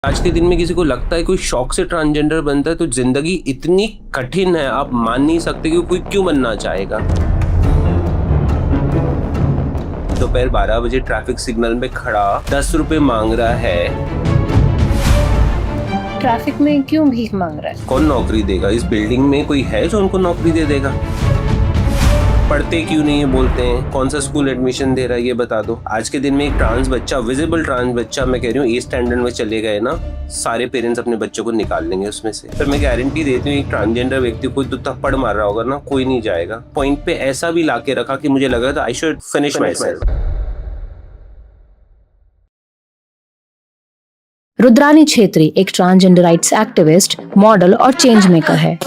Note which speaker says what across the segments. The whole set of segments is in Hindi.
Speaker 1: आज के दिन में किसी को लगता है कोई शौक से ट्रांसजेंडर बनता है तो जिंदगी इतनी कठिन है, आप मान नहीं सकते कि कोई क्यों बनना चाहेगा। दोपहर 12 बजे ट्रैफिक सिग्नल में खड़ा 10 रुपए मांग रहा है।
Speaker 2: ट्रैफिक में क्यों भीख मांग रहा है?
Speaker 1: कौन नौकरी देगा? इस बिल्डिंग में कोई है जो उनको नौकरी दे देगा? पढ़ते क्यों नहीं है बोलते हैं। कौन सा स्कूल एडमिशन दे रहा है ये बता दो। आज के दिन में एक ट्रांस बच्चा, विजिबल ट्रांस बच्चा, मैं कह रही हूँ ए स्टैंडर्ड में चले गए ना, सारे पेरेंट्स अपने बच्चों को निकाल लेंगे उसमें से। पर मैं गारंटी देती हूँ एक ट्रांसजेंडर व्यक्ति को तो थप्पड़ मार रहा होगा ना, कोई नहीं जाएगा। पॉइंट पे ऐसा भी लाके रखा कि मुझे लगा था I should finish my self.
Speaker 2: Rudrani Chhetri एक ट्रांसजेंडर राइट्स एक्टिविस्ट, मॉडल और चेंज मेकर है।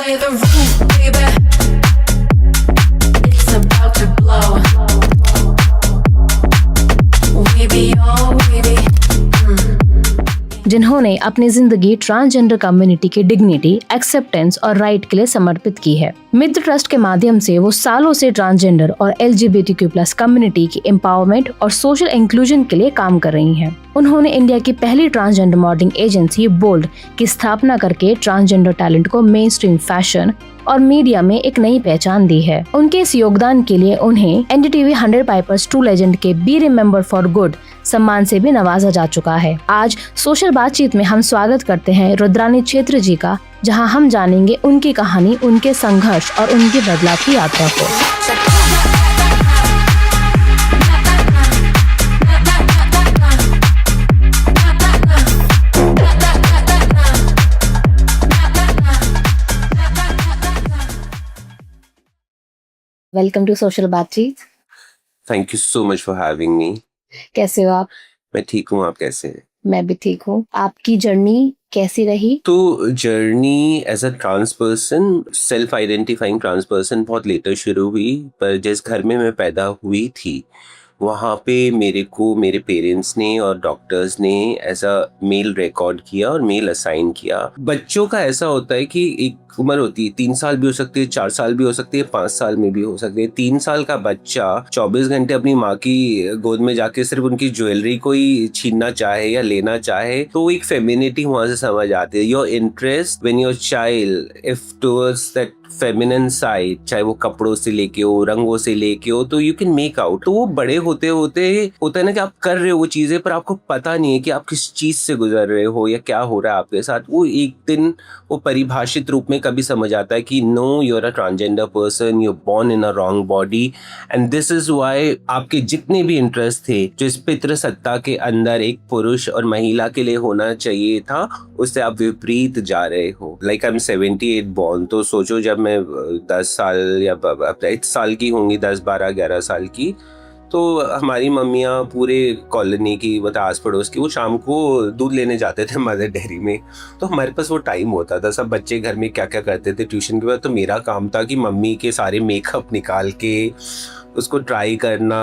Speaker 2: जिन्होंने अपनी जिंदगी ट्रांसजेंडर कम्युनिटी की डिग्निटी, एक्सेप्टेंस और राइट के लिए समर्पित की है। मित्र ट्रस्ट के माध्यम से वो सालों से ट्रांसजेंडर और LGBTQ+ कम्युनिटी की एम्पावरमेंट और सोशल इंक्लूजन के लिए काम कर रही हैं। उन्होंने इंडिया की पहली ट्रांसजेंडर मॉडलिंग एजेंसी बोल्ड की स्थापना करके ट्रांसजेंडर टैलेंट को मेन स्ट्रीम फैशन और मीडिया में एक नई पहचान दी है। उनके इस योगदान के लिए उन्हें NDTV 100 पाइपर्स ट्रू लेजेंड के बी रिमेम्बर फॉर गुड सम्मान से भी नवाजा जा चुका है। आज सोशल बातचीत में हम स्वागत करते हैं रुद्रानी छेत्री जी का, जहां हम जानेंगे उनकी कहानी, उनके संघर्ष और उनकी बदलाव की यात्रा को। वेलकम टू सोशल बातचीत।
Speaker 1: Thank you so much for having me.
Speaker 2: कैसे हो आप?
Speaker 1: मैं ठीक हूँ, आप कैसे हैं?
Speaker 2: मैं भी ठीक हूँ। आपकी जर्नी कैसी रही?
Speaker 1: तो journey as a trans person, self identifying trans person बहुत लेटर शुरू हुई। पर जिस घर में मैं पैदा हुई थी वहाँ पे मेरे को मेरे पेरेंट्स ने और डॉक्टर्स ने एज अ मेल रिकॉर्ड किया और मेल असाइन किया। बच्चों का ऐसा होता है कि एक उम्र होती है, 3 साल भी हो सकती है, 4 साल भी हो सकती है, 5 साल में भी हो सकती है। 3 साल का बच्चा 24 घंटे अपनी माँ की गोद में जाके सिर्फ उनकी ज्वेलरी को ही छीनना चाहे या लेना चाहे तो एक फेमिनिटी वहाँ से समझ आती है। Your interest when your child if towards that feminine side, चाहे वो कपड़ों से लेके हो, रंगों से लेके हो, तो यू कैन मेक आउट। तो वो बड़े होते होते होता है ना कि आप कर रहे हो वो चीजें पर आपको पता नहीं है कि आप किस चीज से गुजर रहे हो या क्या हो रहा है आपके साथ। वो एक दिन वो परिभाषित रूप में कभी समझ आता है कि no, you are a transgender person, you are born in a wrong body and this is why आपके जितने भी इंटरेस्ट थे जो इस पितृ सत्ता के अंदर एक पुरुष और महिला के लिए होना चाहिए था, उससे आप विपरीत जा रहे हो। लाइक आई एम 78 बॉर्न, तो सोचो जब मैं 10 साल या 8 साल की होंगी, 10, 12, 11 साल की, तो हमारी मम्मियाँ पूरे कॉलोनी की, मतलब आस पड़ोस की, वो शाम को दूध लेने जाते थे मदर डेयरी में। तो हमारे पास वो टाइम होता था, सब बच्चे घर में क्या क्या करते थे ट्यूशन के बाद, तो मेरा काम था कि मम्मी के सारे मेकअप निकाल के उसको ट्राई करना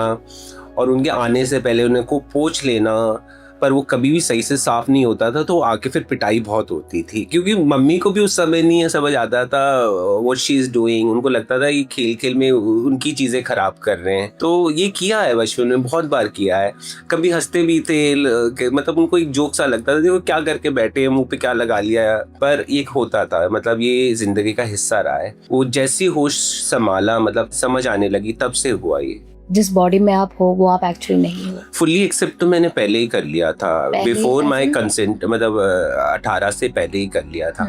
Speaker 1: और उनके आने से पहले उनको पोंछ लेना। पर वो कभी भी सही से साफ नहीं होता था तो आके फिर पिटाई बहुत होती थी, क्योंकि मम्मी को भी उस समय नहीं समझ आता था व्हाट शी इज डूइंग। उनको लगता था कि खेल खेल में उनकी चीजें खराब कर रहे हैं। तो ये किया है बचपन में, बहुत बार किया है। कभी हंसते भी थे, मतलब उनको एक जोक सा लगता था, देखो क्या करके बैठे, मुंह पे क्या लगा लिया, पर एक होता था, मतलब ये जिंदगी का हिस्सा रहा है। वो जैसी होश संभाला, मतलब समझ आने लगी, तब से हुआ ये।
Speaker 2: जिस बॉडी में आप हो वो आप एक्चुअली नहीं हो।
Speaker 1: फुली एक्सेप्ट तो मैंने पहले ही कर लिया था, बिफोर माय कंसेंट, मतलब 18 से पहले ही कर लिया था।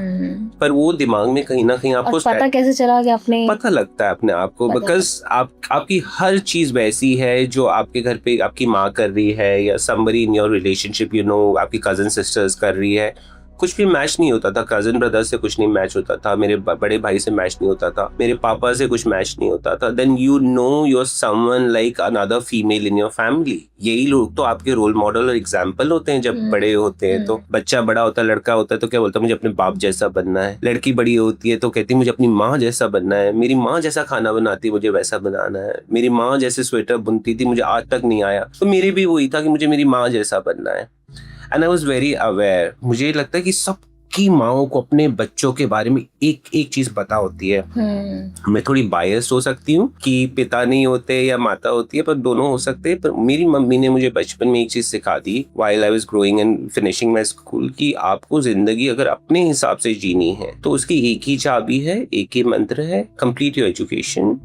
Speaker 1: पर वो दिमाग में कहीं ना कहीं आपको
Speaker 2: पता कैसे चला कि आपने?
Speaker 1: पता लगता है अपने आप को, बिकॉज आपकी हर चीज वैसी है जो आपके घर पे आपकी माँ कर रही है या somebody in your relationship, you know, आपकी कजन सिस्टर्स कर रही है। कुछ भी मैच नहीं होता था, कजन ब्रदर से कुछ नहीं मैच होता था, मेरे बड़े भाई से मैच नहीं होता था, मेरे पापा से कुछ मैच नहीं होता था। Then you know you are someone like another female in your family. यही लोग तो आपके रोल मॉडल और एग्जाम्पल होते हैं जब बड़े होते हैं। तो बच्चा बड़ा होता है, लड़का होता है तो क्या बोलता है, मुझे अपने बाप जैसा बनना है। लड़की बड़ी होती है तो कहती है मुझे अपनी माँ जैसा बनना है, मेरी माँ जैसा खाना बनाती है मुझे वैसा बनाना है, मेरी माँ जैसे स्वेटर बुनती थी मुझे आज तक नहीं आया, तो मेरे भी वही था कि मुझे मेरी माँ जैसा बनना है। And I was very aware. मुझे लगता है कि सब सबकी माओं को अपने बच्चों के बारे में एक एक चीज पता होती है। मैं थोड़ी बायस्ड हो सकती हूँ कि पिता नहीं होते या माता होती है, पर दोनों हो सकते हैं। पर मेरी मम्मी ने मुझे बचपन में एक चीज सिखा दी while I was growing and finishing my school, कि आपको जिंदगी अगर अपने हिसाब से जीनी है तो उसकी एक ही चाबी है, एक ही मंत्र है, कंप्लीट योर एजुकेशन।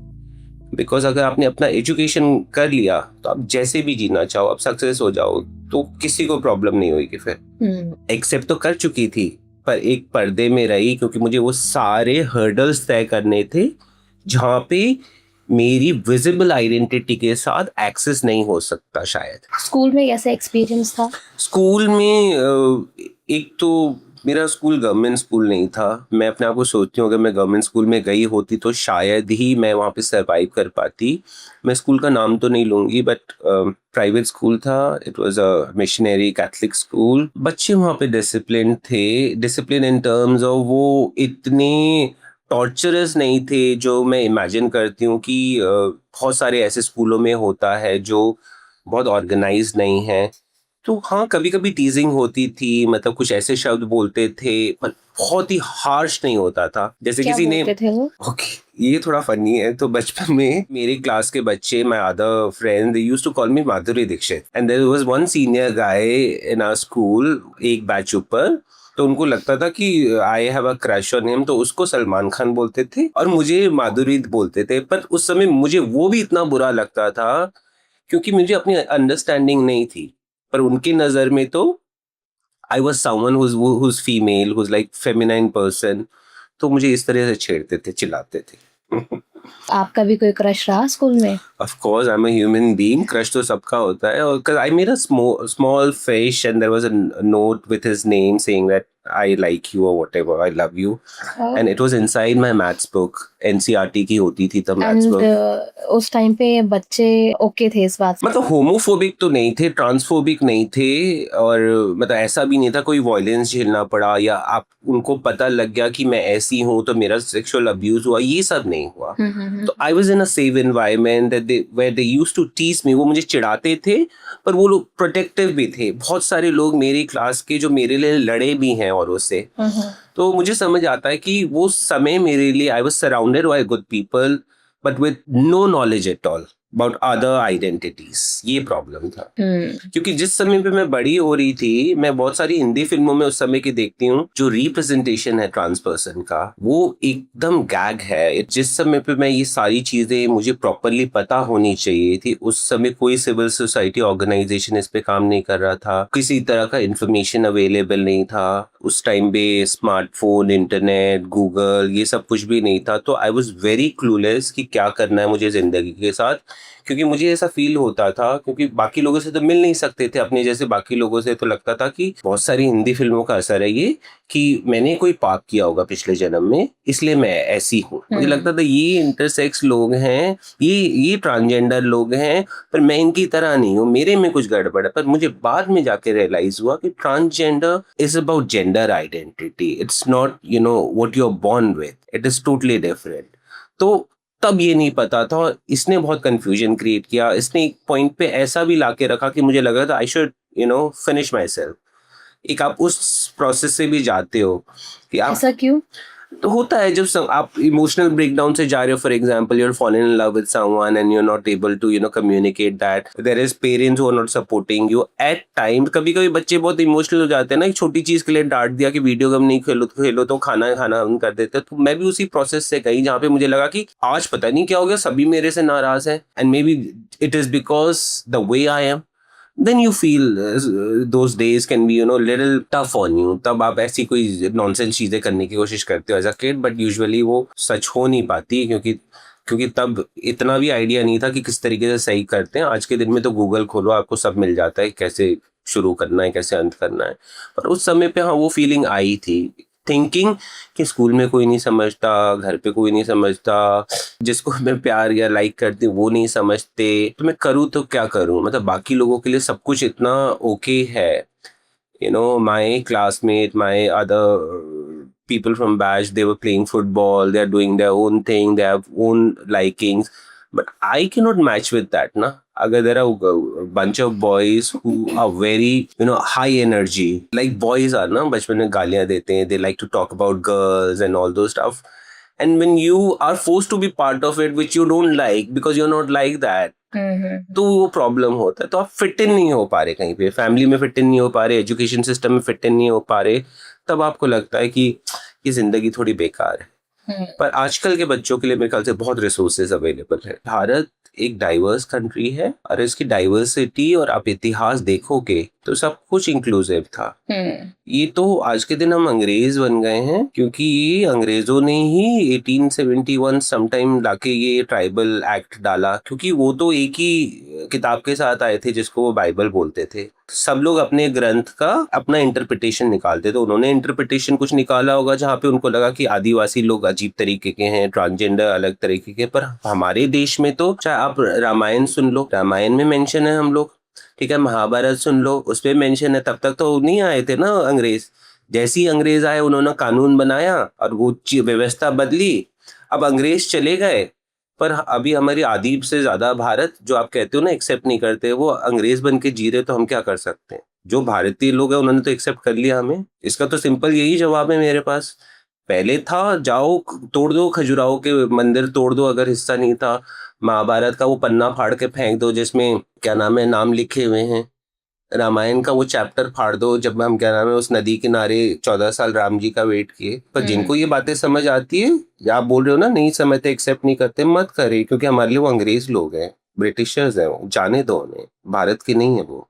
Speaker 1: बिकॉज अगर आपने अपना एजुकेशन कर लिया तो आप जैसे भी जीना चाहो, आप सक्सेस हो जाओ, तो किसी को प्रॉब्लम नहीं होगी फिर। एक्सेप्ट तो कर चुकी थी, पर एक पर्दे में रही, क्योंकि मुझे वो सारे हर्डल्स तय करने थे जहाँ पे मेरी विजिबल आइडेंटिटी के साथ एक्सेस नहीं हो सकता शायद।
Speaker 2: स्कूल में कैसा एक्सपीरियंस था?
Speaker 1: स्कूल में एक तो मेरा स्कूल गवर्नमेंट स्कूल नहीं था। मैं अपने आप को सोचती हूँ अगर मैं गवर्नमेंट स्कूल में गई होती तो शायद ही मैं वहाँ पे सरवाइव कर पाती। मैं स्कूल का नाम तो नहीं लूँगी, बट प्राइवेट स्कूल था। It was a missionary Catholic school. बच्चे वहाँ पे डिसिप्लिन थे, डिसिप्लिन इन टर्म्स ऑफ वो इतने टॉर्चरस नहीं थे जो मैं इमेजिन करती हूँ कि बहुत सारे ऐसे स्कूलों में होता है जो बहुत ऑर्गेनाइज नहीं है। तो हाँ, कभी कभी टीजिंग होती थी, मतलब कुछ ऐसे शब्द बोलते थे, पर बहुत ही हार्श नहीं होता था। जैसे
Speaker 2: क्या
Speaker 1: किसी ने
Speaker 2: बोलते थे वो?
Speaker 1: ओके, ये थोड़ा फनी है। तो बचपन में मेरे क्लास के बच्चे, my other friend, they used to call me Madhuri Dixit, and there was one senior guy in our school, एक बैच ऊपर। तो उनको लगता था कि I have a crush on him, तो उसको सलमान खान बोलते थे और मुझे माधुरी बोलते थे। पर उस समय मुझे वो भी इतना बुरा लगता था क्योंकि मुझे अपनी अंडरस्टैंडिंग नहीं थी। पर उनकी नजर में तो I was someone who's female, who's like feminine person। तो मुझे इस तरह से छेड़ते थे, चिल्लाते थे।
Speaker 2: आपका भी कोई क्रश रहा स्कूल में?
Speaker 1: Of course, I'm a human being. Crush तो सबका होता है। और because I made a small fish and there was a note with his name saying that I like you or whatever, I love you, and it was inside my maths book। NCERT की होती थी तब maths book।
Speaker 2: एंड उस टाइम पे बच्चे ओके थे इस बात से?
Speaker 1: मतलब होमोफोबिक तो नहीं थे, ट्रांसफोबिक नहीं थे, और मतलब ऐसा भी नहीं था कोई वायलेंस झेलना पड़ा या आप उनको पता लग गया कि मैं ऐसी हूँ तो मेरा सेक्सुअल अब्यूज हुआ, ये सब नहीं हुआ। तो I was in a safe environment where they used to tease me. वो मुझे चिढ़ाते थे, पर वो लोग प्रोटेक्टिव भी थे। बहुत सारे लोग मेरी क्लास के जो मेरे लिए लड़े भी हैं औरों से। तो मुझे समझ आता है कि वो समय मेरे लिए, I was surrounded by good people but with no knowledge at all about other identities. ये प्रॉब्लम था। क्योंकि जिस समय पे मैं बड़ी हो रही थी, मैं बहुत सारी हिंदी फिल्मों में उस समय की देखती हूँ, जो रिप्रेजेंटेशन है ट्रांस पर्सन का वो एकदम गैग है। जिस समय पे मैं ये सारी चीजें मुझे प्रॉपरली पता होनी चाहिए थी, उस समय कोई सिविल सोसाइटी ऑर्गेनाइजेशन इस पे काम नहीं कर रहा था, किसी तरह का इंफॉर्मेशन अवेलेबल नहीं था। उस टाइम पे स्मार्टफोन, इंटरनेट, गूगल, ये सब कुछ भी नहीं था। तो आई वॉज वेरी क्लूलेस कि क्या करना है मुझे जिंदगी के साथ। क्योंकि मुझे ऐसा फील होता था, क्योंकि बाकी लोगों से तो मिल नहीं सकते थे अपने जैसे बाकी लोगों से, तो लगता था कि बहुत सारी हिंदी फिल्मों का असर है ये, कि मैंने कोई पाप किया होगा पिछले जन्म में, इसलिए मैं ऐसी हूँ। मुझे लगता था ये इंटरसेक्स लोग हैं, ये ट्रांसजेंडर लोग हैं, पर मैं इनकी तरह नहीं हूँ, मेरे में कुछ गड़बड़ है। पर मुझे बाद में जाके रियलाइज हुआ कि transgender is about gender identity. It's not what you are born with, it is totally different. तो तब ये नहीं पता था और इसने बहुत कंफ्यूजन क्रिएट किया। इसने एक पॉइंट पे ऐसा भी लाके रखा कि मुझे लगा था I should finish my self. एक आप उस प्रोसेस से भी जाते हो कि आप,
Speaker 2: ऐसा क्यों?
Speaker 1: तो होता है जब आप इमोशनल ब्रेकडाउन से जा रहे हो। For example, you are fallen in love with someone and you are not able to communicate that, there is parents who are not supporting you at time. कभी कभी बच्चे बहुत इमोशनल हो जाते हैं ना, एक छोटी चीज के लिए डांट दिया कि वीडियो गेम नहीं खेलो तो खाना खाना बंद कर देते हैं। तो मैं भी उसी प्रोसेस से गई जहाँ पे मुझे लगा कि आज पता नहीं क्या हो गया, सभी मेरे से नाराज है, and may be it is because the way I am. then you feel those days can be little tough on you। तब आप ऐसी कोई नॉनसेंस चीजें करने की कोशिश करते हो as a kid, but usually वो सच हो नहीं पाती, क्योंकि तब इतना भी आइडिया नहीं था कि किस तरीके से सही करते हैं। आज के दिन में तो गूगल खोलो, आपको सब मिल जाता है, कैसे शुरू करना है, कैसे अंत करना है। पर उस समय पे हाँ, वो फीलिंग आई थी, थिंकिंग कि स्कूल में कोई नहीं समझता, घर पे कोई नहीं समझता, जिसको मैं प्यार या लाइक करती हूँ वो नहीं समझते, तो मैं करूँ तो क्या करूँ। मतलब बाकी लोगों के लिए सब कुछ इतना ओके है। माई classmate, my other people from batch, they were playing football, they are doing their own thing, they have own likings, but I cannot match with that na। अगर there are a bunch of boys who are very high energy, like boys are ना, बचपन में गालियां देते हैं, they like to talk about girls and all those stuff, and when you are forced to be part of it which you don't like because you're not like that, तो वो प्रॉब्लम होता है। तो आप फिट इन नहीं हो पा रहे, कहीं पे फैमिली में फिट इन नहीं हो पा रहे, एजुकेशन सिस्टम में फिट इन नहीं हो पा रहे, तब आपको लगता है कि ये जिंदगी थोड़ी बेकार है। पर आजकल के बच्चों के लिए मेरे ख्याल से बहुत रिसोर्सेज अवेलेबल है। भारत एक डाइवर्स कंट्री है और इसकी डाइवर्सिटी और आप इतिहास देखोगे तो सब कुछ इंक्लूसिव था। ये तो आज के दिन हम अंग्रेज बन गए हैं क्योंकि ये अंग्रेजों ने ही 1871 समटाइम लाके ये ट्राइबल एक्ट डाला, क्योंकि वो तो एक ही किताब के साथ आए थे जिसको वो बाइबल बोलते थे। सब लोग अपने ग्रंथ का अपना इंटरप्रिटेशन निकालते, तो उन्होंने इंटरप्रिटेशन कुछ निकाला होगा जहाँ पे उनको लगा कि आदिवासी लोग अजीब तरीके के हैं, ट्रांसजेंडर अलग तरीके के। पर हमारे देश में तो चाहे आप रामायण सुन लो, रामायण में मेंशन है हम लोग, ठीक है, महाभारत सुन लो उसपे मेंशन है। तब तक तो नहीं आए थे ना अंग्रेज। जैसे ही अंग्रेज आए उन्होंने कानून बनाया और वो व्यवस्था बदली, अब अंग्रेज चले गए, पर अभी हमारी आदि से ज्यादा भारत जो आप कहते हो ना एक्सेप्ट नहीं करते, वो अंग्रेज बन के जी रहे, तो हम क्या कर सकते हैं? जो भारतीय लोग हैं उन्होंने तो एक्सेप्ट कर लिया हमें। इसका तो सिंपल यही जवाब है मेरे पास। पहले था जाओ तोड़ दो, खजुराहो के मंदिर तोड़ दो अगर हिस्सा नहीं था, महाभारत का वो पन्ना फाड़ के फेंक दो जिसमें क्या नाम है नाम लिखे हुए हैं, रामायण का वो चैप्टर फाड़ दो जब हम क्या नाम है उस नदी किनारे 14 साल राम जी का वेट किए। पर जिनको ये बातें समझ आती है, या आप बोल रहे हो ना नहीं समझते एक्सेप्ट नहीं करते, मत करे, क्योंकि हमारे लिए वो अंग्रेज लोग हैं, ब्रिटिशर्स हैं, वो जाने दो उन्हें, भारत के नहीं है वो।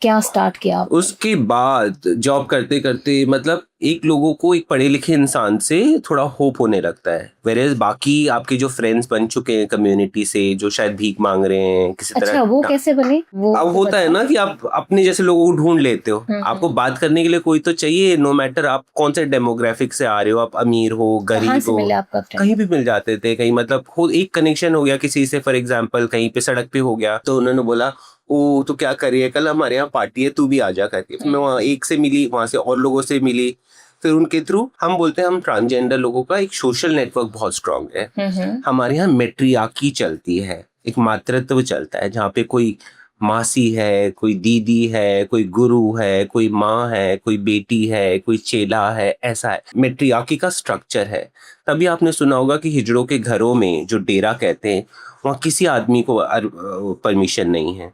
Speaker 2: क्या स्टार्ट किया
Speaker 1: उसके बाद जॉब करते करते, मतलब एक लोगों को एक पढ़े लिखे इंसान से थोड़ा होप होने लगता है, वेरेज बाकी आपके जो फ्रेंड्स बन चुके हैं कम्युनिटी से जो शायद भीख मांग रहे हैं किसी तरह।
Speaker 2: अच्छा, वो कैसे बने? वो
Speaker 1: अब होता है ना कि आप अपने जैसे लोगों को ढूंढ लेते हो, आपको बात करने के लिए कोई तो चाहिए, नो मैटर आप कौन से डेमोग्राफिक से आ रहे हो, आप अमीर हो गरीब हो, कहीं भी मिल जाते थे। कहीं मतलब एक कनेक्शन हो गया किसी से, फॉर एग्जाम्पल कहीं पे सड़क पे हो गया तो उन्होंने बोला ओ तो क्या करिए कल हमारे यहाँ पार्टी है, तू भी आ जा करके। फिर मैं वहाँ एक से मिली, वहां से और लोगों से मिली, फिर उनके थ्रू हम बोलते हैं हम ट्रांसजेंडर लोगों का एक सोशल नेटवर्क बहुत स्ट्रांग है। हमारे यहाँ मेट्रियार्की चलती है, एक मातृत्व चलता है जहाँ पे कोई मासी है, कोई दीदी है, कोई गुरु है, कोई माँ है, कोई बेटी है, कोई चेला है, ऐसा है मेट्रियार्की का स्ट्रक्चर है। तभी आपने सुना होगा कि हिजड़ों के घरों में जो डेरा कहते हैं वहाँ किसी आदमी को परमिशन नहीं है,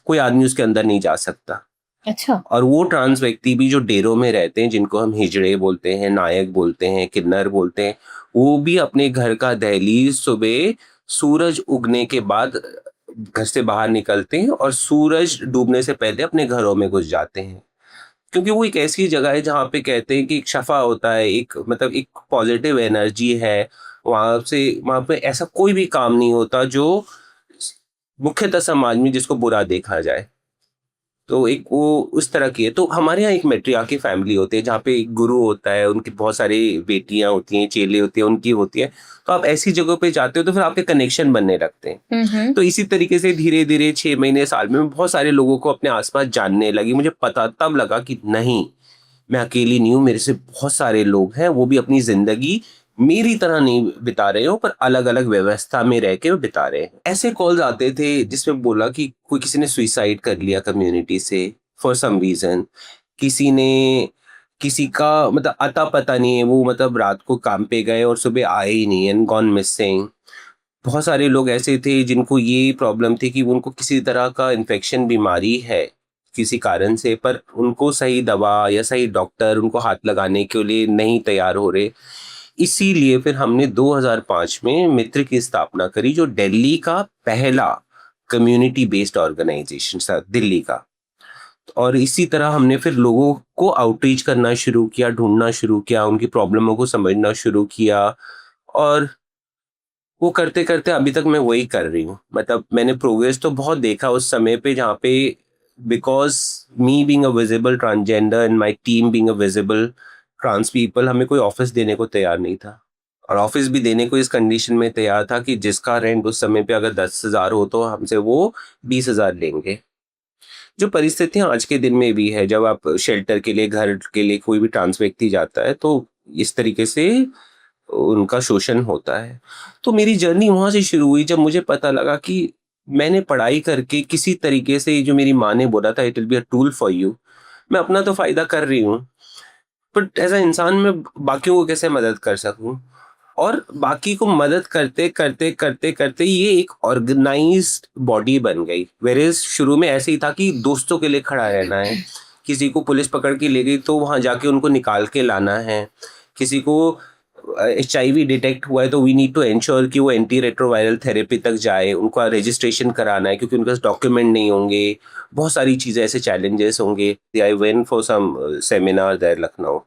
Speaker 1: कोई आदमी उसके अंदर नहीं जा सकता।
Speaker 2: अच्छा।
Speaker 1: और वो ट्रांस व्यक्ति भी जो डेरों में रहते हैं जिनको हम हिजड़े बोलते हैं, नायक बोलते हैं, किन्नर बोलते हैं, वो भी अपने घर का दहलीज सुबह सूरज उगने के बाद घर से बाहर निकलते हैं और सूरज डूबने से पहले अपने घरों में घुस जाते हैं, क्योंकि वो एक ऐसी जगह है जहाँ पे कहते हैं कि एक शफा होता है, एक मतलब एक पॉजिटिव एनर्जी है वहां पे ऐसा कोई भी काम नहीं होता जो मुख्यतः समाज में जिसको बुरा देखा जाए। तो एक वो उस तरह की है। तो हमारे यहाँ एक मैट्रियार्की फैमिली होती है जहाँ पे एक गुरु होता है, उनकी बहुत सारी बेटियां होती हैं, चेले होती हैं, उनकी होती है। तो आप ऐसी जगह पे जाते हो तो फिर आपके कनेक्शन बनने लगते हैं। तो इसी तरीके से धीरे धीरे 6 महीने साल में बहुत सारे लोगों को अपने आसपास जानने लगी। मुझे पता तब लगा कि नहीं, मैं अकेली नहीं हूँ, मेरे से बहुत सारे लोग हैं, वो भी अपनी जिंदगी मेरी तरह नहीं बिता रहे हो पर अलग अलग व्यवस्था में रह के बिता रहे हैं। ऐसे कॉल्स आते थे जिसमें बोला कि कोई किसी ने सुसाइड कर लिया कम्युनिटी से फॉर सम रीजन, किसी ने किसी का मतलब अता पता नहीं है, वो मतलब रात को काम पे गए और सुबह आए ही नहीं, एंड गॉन मिसिंग। बहुत सारे लोग ऐसे थे जिनको ये प्रॉब्लम थी कि उनको किसी तरह का इन्फेक्शन बीमारी है किसी कारण से, पर उनको सही दवा या सही डॉक्टर उनको हाथ लगाने के लिए नहीं तैयार हो रहे। इसीलिए फिर हमने 2005 में मित्र की स्थापना करी, जो दिल्ली का पहला कम्युनिटी बेस्ड ऑर्गेनाइजेशन था, दिल्ली का। और इसी तरह हमने फिर लोगों को आउटरीच करना शुरू किया, ढूंढना शुरू किया, उनकी प्रॉब्लमों को समझना शुरू किया, और वो करते करते अभी तक मैं वही कर रही हूँ। मतलब मैंने प्रोग्रेस तो बहुत देखा उस समय पे जहाँ पे, because me being a visible transgender and my team being a visible trans people, हमें कोई ऑफिस देने को तैयार नहीं था। और ऑफिस भी देने को इस कंडीशन में तैयार था कि जिसका रेंट उस समय पे अगर 10,000 हो तो हमसे वो 20,000 लेंगे। जो परिस्थितियां आज के दिन में भी है, जब आप शेल्टर के लिए, घर के लिए कोई भी ट्रांस व्यक्ति जाता है तो इस तरीके से उनका शोषण होता है। तो मेरी जर्नी वहां से शुरू हुई जब मुझे पता लगा कि मैंने पढ़ाई करके किसी तरीके से, जो मेरी माँ ने बोला था it will be a tool for you, मैं अपना तो फायदा कर रही हूँ, बट एज अ इंसान मैं बाकियों को कैसे मदद कर सकूं? और बाकी को मदद करते करते करते करते ये एक ऑर्गेनाइज्ड बॉडी बन गई। वेरेज शुरू में ऐसे ही था कि दोस्तों के लिए खड़ा रहना है, किसी को पुलिस पकड़ के ले गई तो वहां जाके उनको निकाल के लाना है, किसी को HIV डिटेक्ट हुआ है तो वी नीड टू एंश्योर कि वो एंटी रेट्रोवायरल थेरेपी तक जाए, उनका रजिस्ट्रेशन कराना है क्योंकि उनके पास डॉक्यूमेंट नहीं होंगे, बहुत सारी चीज़ें ऐसे चैलेंजेस होंगे। I went for some seminar there Lucknow.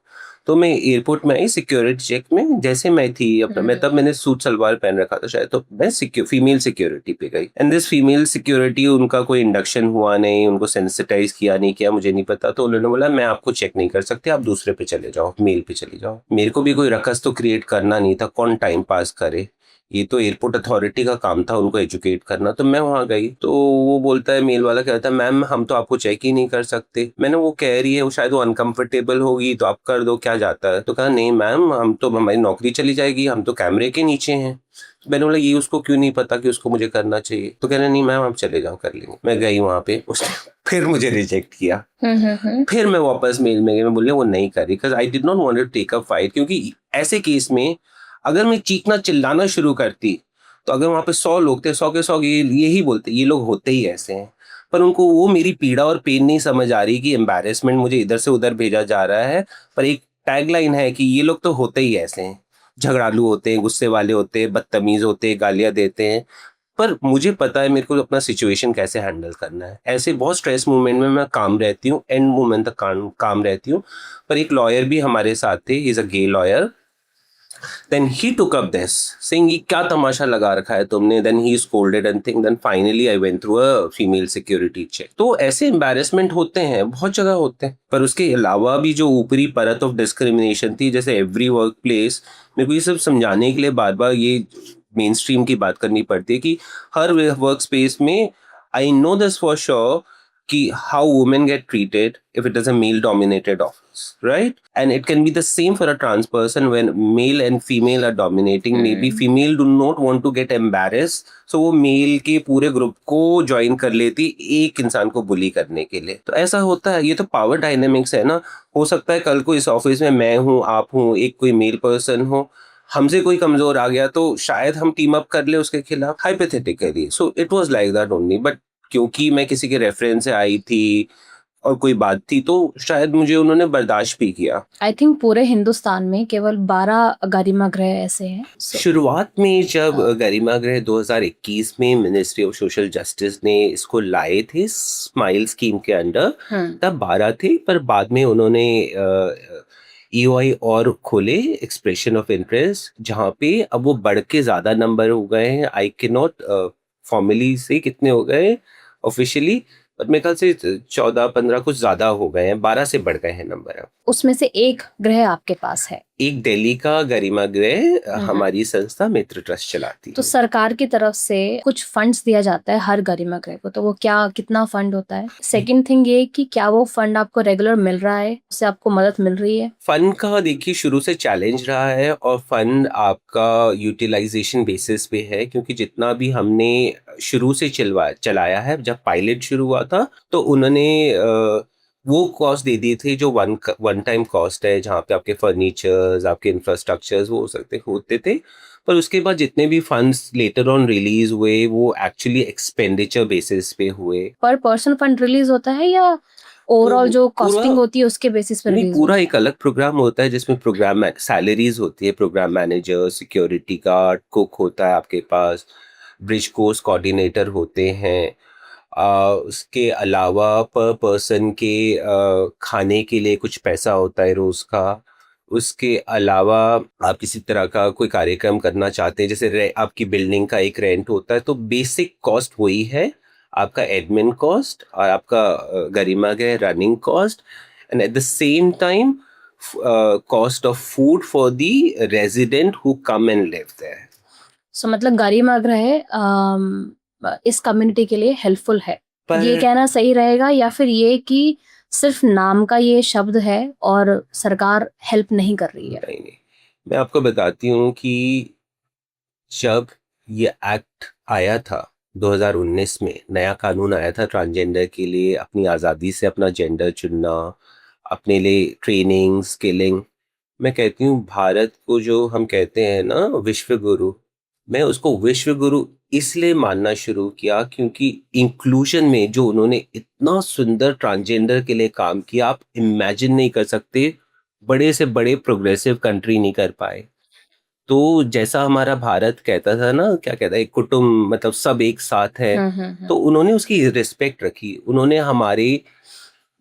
Speaker 1: तो मैं एयरपोर्ट में आई सिक्योरिटी चेक में, जैसे मैं थी अपना, मैं तब मैंने सूट सलवार पहन रखा था शायद, तो मैं फीमेल सिक्योरिटी पे गई, एंड दिस फीमेल सिक्योरिटी, उनका कोई इंडक्शन हुआ नहीं, उनको सेंसिटाइज किया नहीं किया मुझे नहीं पता, तो उन्होंने बोला मैं आपको चेक नहीं कर सकते, आप दूसरे पे चले जाओ, मेल पे चले जाओ। मेरे को भी कोई रकस तो क्रिएट करना नहीं था, कौन टाइम पास करे, ये तो एयरपोर्ट अथॉरिटी का काम था उनको एजुकेट करना। तो मैं वहां गई तो वो बोलता है, मेल वाला कहता है मैम हम तो आपको चेक ही नहीं कर सकते। मैंने, वो कह रही है वो शायद वो अनकंफर्टेबल होगी तो आप कर दो, क्या जाता है। तो कहा नहीं मैम, हम तो, हमारी नौकरी चली जाएगी, हम तो कैमरे के नीचे हैं। तो मैंने बोला ये उसको क्यों नहीं पता कि उसको मुझे करना चाहिए? तो कह रहे नहीं मैम आप चले जाओ, कर लेंगे। मैं गई वहां पे, उसने फिर मुझे रिजेक्ट किया। फिर मैं वापस मेल में गई, मैं बोलिए वो नहीं कर रही, because I did not want to take a fight, क्योंकि ऐसे केस में अगर मैं चीखना चिल्लाना शुरू करती तो अगर वहां पे 100 लोग थे, 100 के 100 यही बोलते ये लोग होते ही ऐसे हैं। पर उनको वो मेरी पीड़ा और पेन नहीं समझ आ रही कि एम्बैरेसमेंट मुझे इधर से उधर भेजा जा रहा है, पर एक टैगलाइन है कि ये लोग तो होते ही ऐसे हैं, झगड़ालू होते हैं, गुस्से वाले होते हैं, बदतमीज होते हैं, गालियां देते हैं। पर मुझे पता है मेरे को अपना सिचुएशन कैसे हैंडल करना है। ऐसे बहुत स्ट्रेस मोमेंट में मैं काम रहती हूँ, एंड मोमेंट तक काम रहती हूँ। पर एक लॉयर भी हमारे साथ थे, he is a gay lawyer. Then he took up this, saying ये क्या तमाशा लगा रखा है तुमने। Then he scolded and thing. Then finally I went through a female security check. तो ऐसे embarrassment होते हैं, बहुत जगह होते हैं। पर उसके अलावा भी जो ऊपरी परत ऑफ डिस्क्रिमिनेशन थी, जैसे एवरी वर्क प्लेस, मेरे को ये सब समझाने के लिए बार बार ये मेन स्ट्रीम की बात करनी पड़ती है कि हर वर्क स्पेस में, I know this for sure, कि how women get treated if it is a male dominated office, right? And it can be the same for a trans person when male and female are dominating. Maybe female do not want to get embarrassed, so वो मेल के पूरे ग्रुप को ज्वाइन कर लेती एक इंसान को बुली करने के लिए। तो ऐसा होता है, ये तो पावर डायनेमिक्स है ना। हो सकता है कल को इस ऑफिस में मैं हूँ, आप हूँ, एक कोई मेल पर्सन हो, हमसे कोई कमजोर आ गया तो शायद हम टीम अप कर ले उसके खिलाफ, hypothetically. So it was like that only, but क्योंकि मैं किसी के रेफरेंस से आई थी और कोई बात थी तो शायद मुझे उन्होंने बर्दाश्त भी किया।
Speaker 2: आई थिंक पूरे हिंदुस्तान में केवल 12 गरिमा गृह ऐसे हैं।
Speaker 1: शुरुआत में जब गरिमा गृह 2021 में मिनिस्ट्री ऑफ सोशल जस्टिस ने इसको लाए थे स्माइल स्कीम के अंडर, तब 12 थे, पर बाद में उन्होंने EOI और खोले, एक्सप्रेशन ऑफ इंटरेस्ट, जहाँ पे अब वो बढ़ के ज्यादा नंबर हो गए हैं। आई कैन नॉट फॉर्मली से कितने हो गए ऑफिशियली, पर मेरे ख्याल से 14-15 कुछ ज्यादा हो गए हैं, 12 से बढ़ गए हैं नंबर अब।
Speaker 2: उसमें से एक गृह आपके पास है।
Speaker 1: एक दिल्ली का गरिमा गृह हमारी संस्था मित्र ट्रस्ट चलाती है।
Speaker 2: तो सरकार की तरफ से कुछ फंड्स दिया जाता है हर गरिमा गृह को, तो वो क्या, कितना फंड होता है? सेकंड थिंग ये कि क्या वो फंड आपको रेगुलर मिल रहा है, उससे आपको मदद मिल रही है?
Speaker 1: फंड का देखिए शुरू से चैलेंज रहा है, और फंड आपका यूटिलाइजेशन बेसिस पे है, क्योंकि जितना भी हमने शुरू से चलाया है, जब पायलट शुरू हुआ था तो उन्होंने वो कॉस्ट दे दिए थे जो वन टाइम कॉस्ट है, जहाँ पे आपके फर्नीचर्स, आपके इंफ्रास्ट्रक्चर्स वो हो सकते होते थे। पर उसके बाद जितने भी फंड्स लेटर ऑन रिलीज हुए वो एक्चुअली एक्सपेंडिचर बेसिस पे हुए।
Speaker 2: पर पर्सन फंड रिलीज होता है या ओवरऑल जो कॉस्टिंग होती है उसके बेसिस पर रिलीज?
Speaker 1: पूरा एक अलग प्रोग्राम होता है जिसमें प्रोग्राम सैलरीज होती है, programme manager, security guard, cook होता है आपके पास, ब्रिज कोर्स कोऑर्डिनेटर होते हैं। उसके अलावा पर पर्सन के खाने के लिए कुछ पैसा होता है रोज का। उसके अलावा आप किसी तरह का कोई कार्यक्रम करना चाहते हैं, जैसे आपकी बिल्डिंग का एक रेंट होता है, तो बेसिक कॉस्ट वही है, आपका एडमिन कॉस्ट और आपका Garima Griha running cost, and at the same time cost of food for the resident who come and live there.
Speaker 2: So मतलब गरिमा गृह इस कम्युनिटी के लिए हेल्पफुल है, ये कहना सही रहेगा? या फिर ये कि सिर्फ नाम का ये शब्द है और सरकार हेल्प नहीं कर रही है?
Speaker 1: नहीं, मैं आपको बताती हूँ कि जब ये एक्ट आया था 2019 में नया कानून आया था ट्रांसजेंडर के लिए, अपनी आज़ादी से अपना जेंडर चुनना, अपने लिए ट्रेनिंग स्किलिंग। मैं कहती हूँ भारत को जो हम कहते हैं ना विश्व गुरु, मैं उसको विश्व गुरु इसलिए मानना शुरू किया क्योंकि इंक्लूजन में जो उन्होंने इतना सुंदर ट्रांसजेंडर के लिए काम किया, आप इमेजिन नहीं कर सकते, बड़े से बड़े प्रोग्रेसिव कंट्री नहीं कर पाए। तो जैसा हमारा भारत कहता था ना, क्या कहता है, एक कुटुंब, मतलब सब एक साथ है। तो उन्होंने उसकी रिस्पेक्ट रखी। उन्होंने हमारे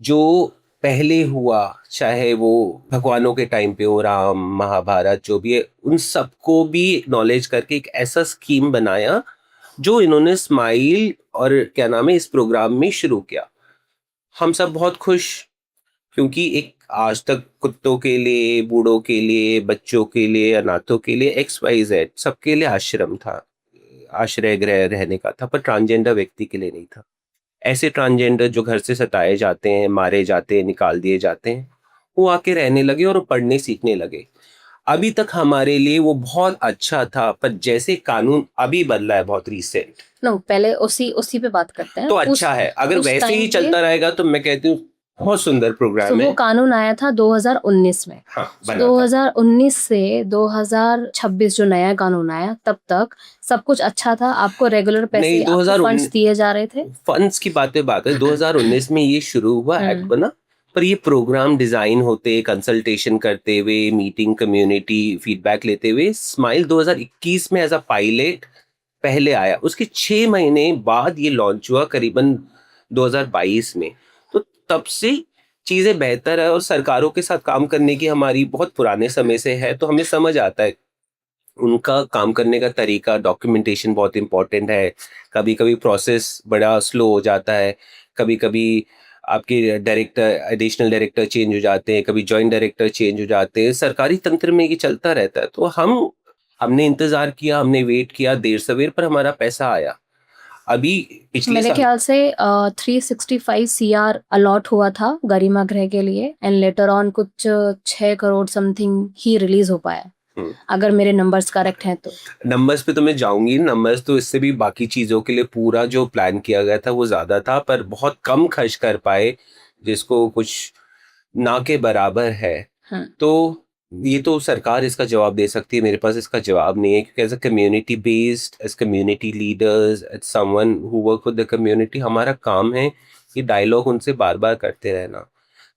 Speaker 1: जो पहले हुआ, चाहे वो भगवानों के टाइम पे हो, राम महाभारत जो भी है, उन सबको भी नॉलेज करके एक ऐसा स्कीम बनाया जो इन्होंने स्माइल और क्या नाम है इस प्रोग्राम में शुरू किया। हम सब बहुत खुश, क्योंकि एक आज तक कुत्तों के लिए, बूढ़ों के लिए, बच्चों के लिए, अनाथों के लिए XYZ सबके लिए आश्रम था, आश्रय गृह रहने का था, पर ट्रांसजेंडर व्यक्ति के लिए नहीं था। ऐसे ट्रांसजेंडर जो घर से सताए जाते हैं, मारे जाते हैं, निकाल दिए जाते हैं, वो आके रहने लगे और पढ़ने सीखने लगे। अभी तक हमारे लिए वो बहुत अच्छा था, पर जैसे कानून अभी बदला है बहुत रिसेंट,
Speaker 2: नो, पहले उसी उसी पे बात करते हैं।
Speaker 1: तो अच्छा है। अगर
Speaker 2: उस
Speaker 1: वैसे ही
Speaker 2: टाइम पे
Speaker 1: चलता रहेगा तो मैं कहती हूँ बहुत सुंदर प्रोग्राम
Speaker 2: वो
Speaker 1: है।
Speaker 2: कानून आया था 2019 में।
Speaker 1: हाँ, बना था।
Speaker 2: 2019 से 2026 जो नया कानून आया, तब तक सब कुछ अच्छा था, आपको रेगुलर पैसे,
Speaker 1: नहीं,
Speaker 2: आपको
Speaker 1: 2019
Speaker 2: फंड्स दिए जा रहे थे।
Speaker 1: फंड्स की बात है। 2019 में ये शुरू हुआ, एक्ट बना, पर ये प्रोग्राम डिजाइन होते, कंसल्टेशन करते हुए, मीटिंग, कम्युनिटी फीडबैक लेते हुए, स्माइल 2021 में एज अ पायलट पहले आया। उसके 6 महीने बाद ये लॉन्च हुआ करीबन 2022 में। तो तब से चीजें बेहतर है, और सरकारों के साथ काम करने की हमारी बहुत पुराने समय से है, तो हमें समझ आता है उनका काम करने का तरीका। डॉक्यूमेंटेशन बहुत इंपॉर्टेंट है, कभी कभी प्रोसेस बड़ा स्लो हो जाता है, कभी कभी आपके डायरेक्टर, एडिशनल डायरेक्टर चेंज हो जाते हैं, कभी जॉइंट डायरेक्टर चेंज हो जाते हैं, सरकारी तंत्र में ये चलता रहता है। तो हमने इंतजार किया, हमने वेट किया देर सवेर, पर हमारा पैसा आया। अभी पिछले
Speaker 2: मेरे
Speaker 1: साल
Speaker 2: ख्याल से 365 CR अलॉट हुआ था गरिमा गृह के लिए, एंड लेटर ऑन कुछ 6 करोड़ समथिंग ही रिलीज हो पाया, अगर मेरे नंबर्स करेक्ट हैं तो।
Speaker 1: नंबर्स पे तो मैं जाऊंगी, नंबर्स तो इससे भी बाकी चीज़ों के लिए पूरा जो प्लान किया गया था वो ज़्यादा था, पर बहुत कम खर्च कर पाए, जिसको कुछ ना के बराबर है। तो ये तो सरकार इसका जवाब दे सकती है, मेरे पास इसका जवाब नहीं है, क्योंकि as a community based, as community leaders, as someone who work with the community, हमारा काम है ये डायलॉग उनसे बार बार करते रहना।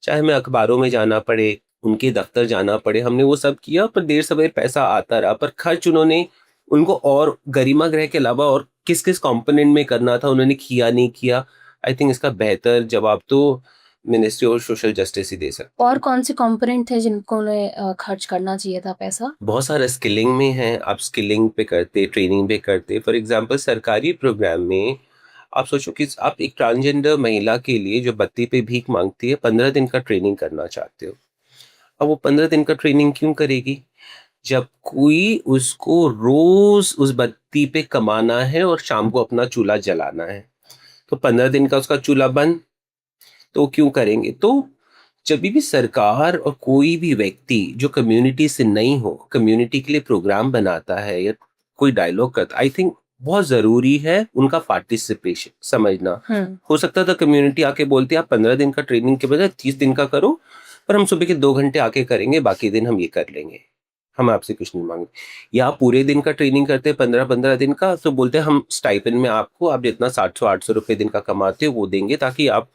Speaker 1: चाहे हमें अखबारों में जाना पड़े, उनके दफ्तर जाना पड़े, हमने वो सब किया, पर देर सवेर पैसा आता रहा, पर खर्च उन्होंने उनको और गरिमा गृह के अलावा और किस किस कंपोनेंट में करना था उन्होंने किया नहीं किया। आई थिंक इसका बेहतर जवाब तो मिनिस्ट्री और सोशल जस्टिस ही दे सकते।
Speaker 2: और कौन से कंपोनेंट थे जिनको उन्हें खर्च करना चाहिए था पैसा?
Speaker 1: बहुत सारा स्किलिंग में है, आप स्किलिंग पे करते, ट्रेनिंग पे करते। फॉर एग्जांपल सरकारी प्रोग्राम में आप सोचो कि आप एक ट्रांसजेंडर महिला के लिए जो बत्ती पे भीख मांगती है, 15 दिन का ट्रेनिंग करना चाहते हो। अब वो 15 दिन का ट्रेनिंग क्यों करेगी जब कोई उसको रोज उस बत्ती पे कमाना है और शाम को अपना चूल्हा जलाना है? तो 15 दिन का उसका चूल्हा बंद, तो क्यों करेंगे? तो जब भी सरकार और कोई भी व्यक्ति जो कम्युनिटी से नहीं हो, कम्युनिटी के लिए प्रोग्राम बनाता है या कोई डायलॉग करता, आई थिंक बहुत जरूरी है उनका पार्टिसिपेशन समझना। हो सकता था कम्युनिटी आके बोलती है आप 15 दिन का ट्रेनिंग के बजाय 30 दिन का करो, पर हम सुबह के 2 घंटे आके करेंगे, बाकी दिन हम ये कर लेंगे, हम आपसे कुछ नहीं मांगे। या आप पूरे दिन का ट्रेनिंग करते हैं 15-15 दिन का, तो बोलते हैं हम स्टाइपेंड में आपको, आप जितना 700-800 रुपए दिन का कमाते हो वो देंगे, ताकि आप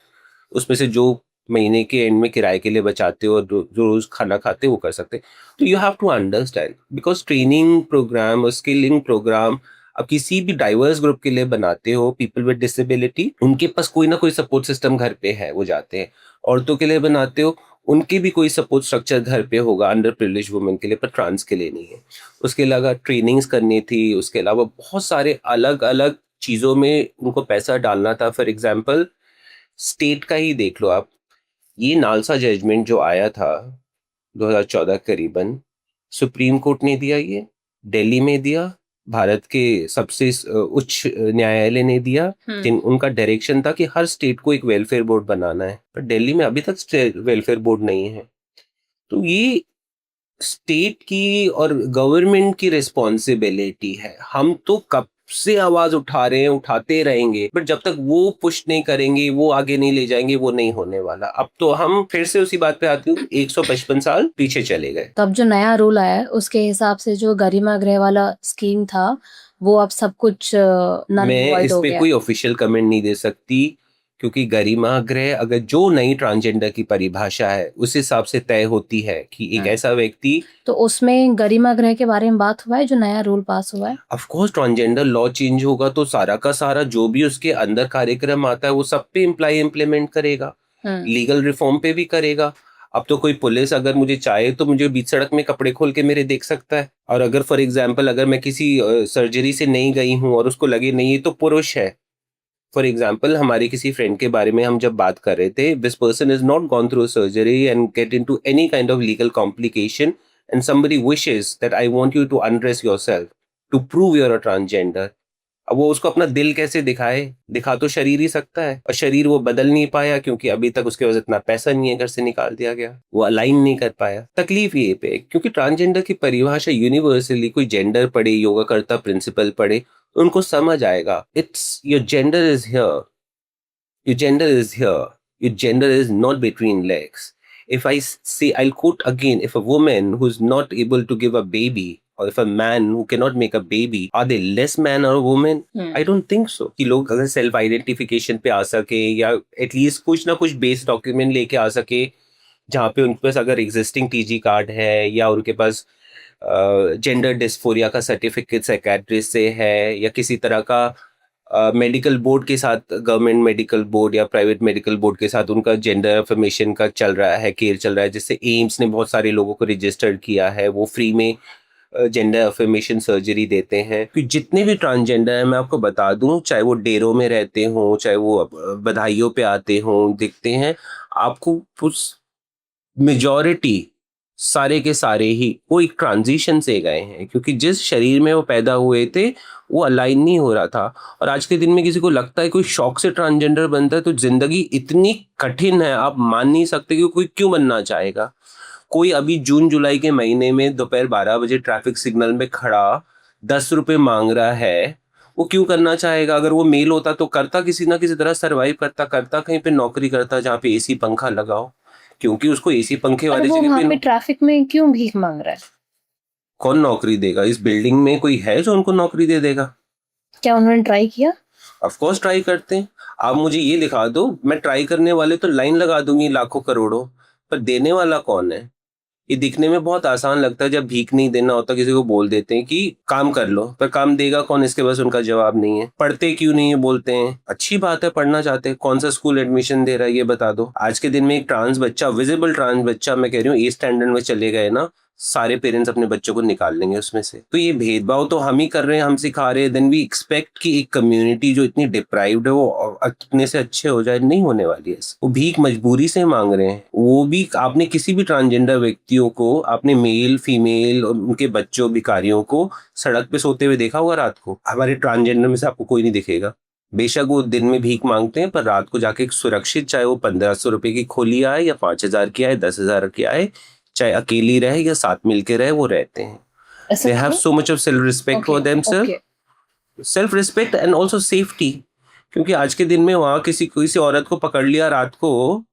Speaker 1: उसमें से जो महीने के एंड में किराए के लिए बचाते हो और जो रोज खाना खाते हो वो कर सकते हैं। तो you have to understand, because training programme और स्किलिंग प्रोग्राम आप किसी भी डाइवर्स ग्रुप के लिए बनाते हो, पीपल विद डिसेबिलिटी, उनके पास कोई ना कोई सपोर्ट सिस्टम घर पे है, वो जाते हैं। औरतों के लिए बनाते हो, उनके भी कोई सपोर्ट स्ट्रक्चर घर पे होगा अंडर प्रिविलेज वुमेन के लिए, पर ट्रांस के लिए नहीं है। उसके अलावा ट्रेनिंग्स करनी थी, उसके अलावा बहुत सारे अलग अलग चीज़ों में उनको पैसा डालना था। फॉर एग्जाम्पल स्टेट का ही देख लो आप, ये नालसा जजमेंट जो आया था 2014 करीबन, सुप्रीम कोर्ट ने दिया, ये दिल्ली में दिया, भारत के सबसे उच्च न्यायालय ने दिया, जिन उनका डायरेक्शन था कि हर स्टेट को एक वेलफेयर बोर्ड बनाना है, पर दिल्ली में अभी तक वेलफेयर बोर्ड नहीं है। तो ये स्टेट की और गवर्नमेंट की रिस्पॉन्सिबिलिटी है। हम तो कब से आवाज उठा रहे हैं, उठाते रहेंगे, बट जब तक वो पुश नहीं करेंगे, वो आगे नहीं ले जाएंगे, वो नहीं होने वाला। अब तो हम फिर से उसी बात पे आती हूँ, 155 साल पीछे चले गए।
Speaker 2: तब जो नया रूल आया है उसके हिसाब से जो गरिमा गृह वाला स्कीम था वो अब सब कुछ नल
Speaker 1: मैं
Speaker 2: वॉइड
Speaker 1: इस
Speaker 2: हो
Speaker 1: पे
Speaker 2: गया।
Speaker 1: कोई ऑफिशियल कमेंट नहीं दे सकती, क्योंकि गरिमा गृह अगर जो नई ट्रांसजेंडर की परिभाषा है उस हिसाब से तय होती है कि एक ऐसा व्यक्ति,
Speaker 2: तो उसमें गरिमा गृह के बारे में बात हुआ है जो नया रूल पास हुआ है?
Speaker 1: Of course transgender law change होगा तो सारा का सारा जो भी उसके अंदर कार्यक्रम आता है वो सब पे इम्प्लीमेंट करेगा, लीगल रिफॉर्म पे भी करेगा। अब तो कोई पुलिस अगर मुझे चाहे तो मुझे बीच सड़क में कपड़े खोल के मेरे देख सकता है, और अगर फॉर एग्जांपल अगर मैं किसी सर्जरी से नहीं गई हूँ और उसको लगे नहीं ये तो पुरुष है, फॉर एग्जाम्पल हमारे किसी फ्रेंड के बारे में हम जब बात कर रहे थे, this person is not gone through surgery and get into any kind of legal complication and somebody wishes that I want you to undress yourself to prove you're a transgender. अब वो उसको अपना दिल कैसे दिखाए? दिखा तो शरीर ही सकता है, और शरीर वो बदल नहीं पाया क्योंकि अभी तक उसके पास इतना पैसा नहीं है, घर से निकाल दिया गया, वो अलाइन नहीं कर पाया। तकलीफ ये पे क्योंकि ट्रांसजेंडर की परिभाषा यूनिवर्सली, कोई जेंडर पढ़े, योगा करता प्रिंसिपल पढ़े, उनको समझ आएगा। It's your gender is here, your gender is here, your gender is not between legs. If I say, I'll quote again, if a woman who's not able to give a baby, or if a man who cannot make a baby, are they less man or a woman? I don't think so. कि लोग अगर सेल्फ आइडेंटिफिकेशन पे आ सके, या एटलीस्ट कुछ ना कुछ बेस डॉक्यूमेंट लेके आ सके जहाँ पे उनके पास अगर एग्जिस्टिंग टीजी कार्ड है, या उनके पास जेंडर डिस्फोरिया का सर्टिफिकेट साइकेट्रिस्ट से है, या किसी तरह का मेडिकल बोर्ड के साथ, गवर्नमेंट मेडिकल बोर्ड या प्राइवेट मेडिकल बोर्ड के साथ उनका जेंडर अफर्मेशन का चल रहा है, केयर चल रहा है, जिससे एम्स ने बहुत सारे लोगों को रजिस्टर्ड किया है, वो फ्री में जेंडर अफर्मेशन सर्जरी देते हैं। कि जितने भी ट्रांसजेंडर हैं मैं आपको बता दूं, चाहे वो डेरों में रहते हों, चाहे वो बधाइयों पे आते हों, दिखते हैं आपको, उस मेजॉरिटी सारे के सारे ही वो एक ट्रांजिशन से गए हैं, क्योंकि जिस शरीर में वो पैदा हुए थे वो अलाइन नहीं हो रहा था। और आज के दिन में किसी को लगता है कोई शौक से ट्रांसजेंडर बनता है तो जिंदगी इतनी कठिन है, आप मान नहीं सकते कि कोई क्यों बनना चाहेगा। कोई अभी जून जुलाई के महीने में दोपहर 12 बजे ट्रैफिक सिग्नल में खड़ा 10 रुपए मांग रहा है, वो क्यों करना चाहेगा? अगर वो मेल होता तो करता, किसी ना किसी तरह सरवाइव करता कहीं पे नौकरी करता जहाँ पे एसी पंखा लगाओ, क्योंकि उसको एसी पंखे वाली
Speaker 2: वो
Speaker 1: जगह
Speaker 2: वहाँ पे
Speaker 1: पे
Speaker 2: ट्रैफिक में क्यों भीख मांग रहा है?
Speaker 1: कौन नौकरी देगा? इस बिल्डिंग में कोई है जो उनको नौकरी दे देगा?
Speaker 2: क्या उन्होंने ट्राई किया?
Speaker 1: ऑफ कोर्स ट्राई करते हैं। आप मुझे ये दिखा दो, मैं ट्राई करने वाले तो लाइन लगा दूंगी लाखों करोड़ों, पर देने वाला कौन है? ये दिखने में बहुत आसान लगता है, जब भीख नहीं देना होता किसी को बोल देते हैं कि काम कर लो, पर काम देगा कौन, इसके पास उनका जवाब नहीं है। पढ़ते क्यों नहीं है बोलते हैं, अच्छी बात है पढ़ना चाहते हैं, कौन सा स्कूल एडमिशन दे रहा है ये बता दो। आज के दिन में एक ट्रांस बच्चा, विजिबल ट्रांस बच्चा, मैं कह रही हूँ ए स्टैंडर्ड में चले गए ना, सारे पेरेंट्स अपने बच्चों को निकाल लेंगे उसमें से। तो ये भेदभाव तो हम ही कर रहे हैं, हम सिखा रहे हैं, देन वी एक्सपेक्ट कि एक कम्युनिटी जो इतनी डिप्राइव्ड है वो अपने से अच्छे हो जाए। नहीं होने वाली है। वो भीख मजबूरी से मांग रहे हैं। वो भी आपने किसी भी ट्रांसजेंडर व्यक्तियों को, आपने मेल फीमेल और उनके बच्चों भिखारियों को सड़क पे सोते हुए देखा होगा रात को? हमारे ट्रांसजेंडर में से आपको कोई नहीं दिखेगा। बेशक वो दिन में भीख मांगते हैं, पर रात को जाके एक सुरक्षित, चाहे वो 1500 रुपए की खोली आए या 5000 की आए, 10,000 की आए, चाहे अकेली रहे या साथ मिलके रहे, वो रहते हैं।
Speaker 2: ऐसा
Speaker 1: They have
Speaker 2: क्यों?
Speaker 1: so much of self respect for themselves, self respect and also safety। क्योंकि आज के दिन में वहां किसी औरत को पकड़ लिया रात को,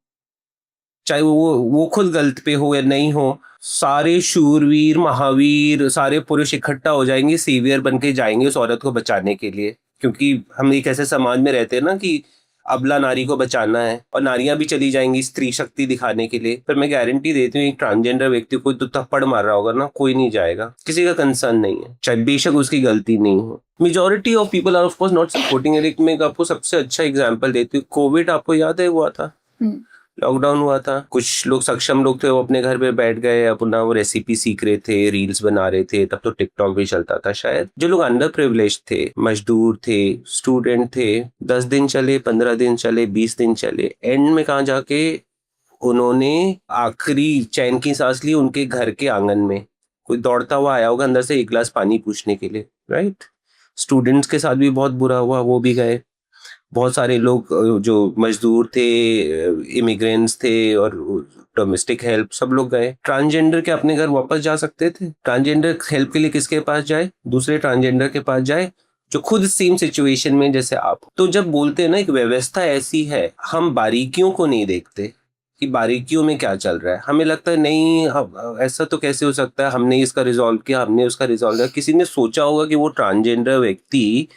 Speaker 1: चाहे वो खुद गलत पे हो या नहीं हो, सारे शूरवीर महावीर सारे पुरुष इकट्ठा हो जाएंगे, सेवियर बन के जाएंगे उस औरत को बचाने के लिए। क्योंकि हम एक ऐसे समाज में रहते हैं ना कि अबला नारी को बचाना है, और नारियां भी चली जाएंगी स्त्री शक्ति दिखाने के लिए। पर मैं गारंटी देती हूँ एक ट्रांसजेंडर व्यक्ति को तो थप्पड़ मार रहा होगा ना, कोई नहीं जाएगा, किसी का कंसर्न नहीं है, चाहे बेशक उसकी गलती नहीं हो। Majority of people are of course not supporting it. मैं आपको सबसे अच्छा एग्जांपल देती हूँ, कोविड आपको याद है हुआ था, लॉकडाउन हुआ था, कुछ लोग सक्षम लोग थे वो अपने घर पे बैठ गए, अपना वो रेसिपी सीख रहे थे, रील्स बना रहे थे, तब तो टिकटॉक भी चलता था शायद। जो लोग अंडर प्रिविलेज थे, मजदूर थे, स्टूडेंट थे, 10 दिन चले, 15 दिन चले, 20 दिन चले, एंड में कहाँ जाके उन्होंने आखिरी चैन की सांस ली उनके घर के आंगन में। कोई दौड़ता हुआ आया होगा अंदर से एक गिलास पानी पूछने के लिए, राइट? स्टूडेंट्स के साथ भी बहुत बुरा हुआ, वो भी गए। बहुत सारे लोग जो मजदूर थे, इमिग्रेंट्स थे, और डोमेस्टिक हेल्प, सब लोग गए। ट्रांसजेंडर के अपने घर वापस जा सकते थे? ट्रांसजेंडर हेल्प के लिए किसके पास जाए? दूसरे ट्रांसजेंडर के पास जाए जो खुद सेम सिचुएशन में जैसे आप। तो जब बोलते हैं ना एक व्यवस्था ऐसी है, हम बारीकियों को नहीं देखते कि बारीकियों में क्या चल रहा है। हमें लगता है नहीं ऐसा तो कैसे हो सकता है, हमने इसका रिजॉल्व किया, हमने उसका रिजॉल्व किया। किसी ने सोचा होगा कि वो ट्रांसजेंडर व्यक्ति